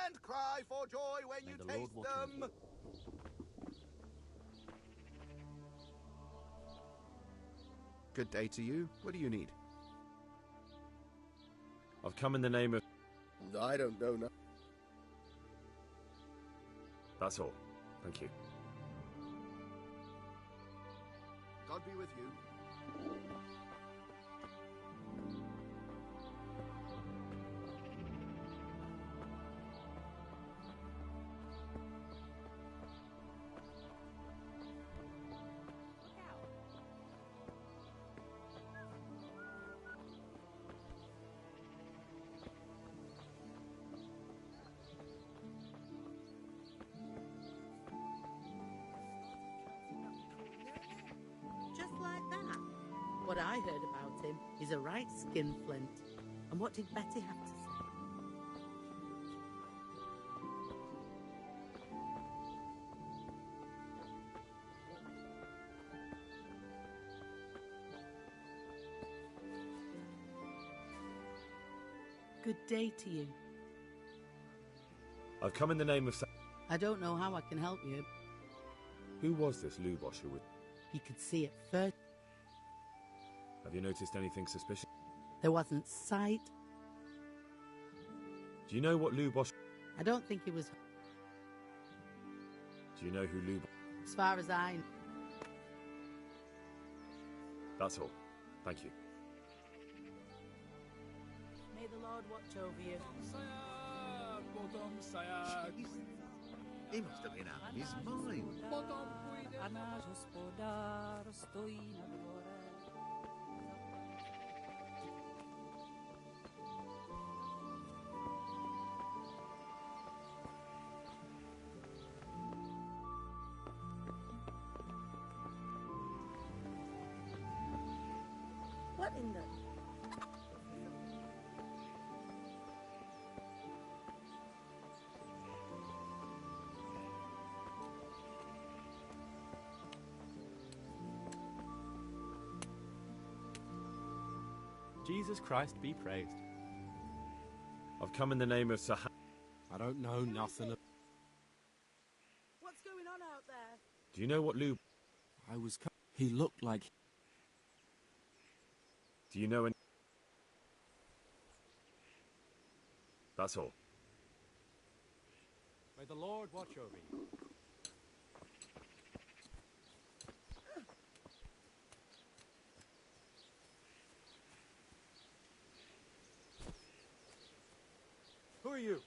and cry for joy when you the Lord taste watch over them. Good day to you. What do you need? I've come in the name of. I don't know. No. That's all. Thank you. God be with you. I heard about him. He's a right skinflint. And what did Betty have to say? Good day to you. I've come in the name of... I don't know how I can help you. Who was this Lubosh who would... You could see it first. Have you noticed anything suspicious? There wasn't sight. Do you know what Lubosh... I don't think he was... Do you know who Lubosh... As far as I know. That's all. Thank you. May the Lord watch over you. Jesus. He must have been out of his mind. What in the... Jesus Christ be praised. I've come in the name of Sah... I don't know nothing. What's going on out there? Do you know what Lub... I was... He looked like... Do you know any... That's all. May the Lord watch over you. Who are you?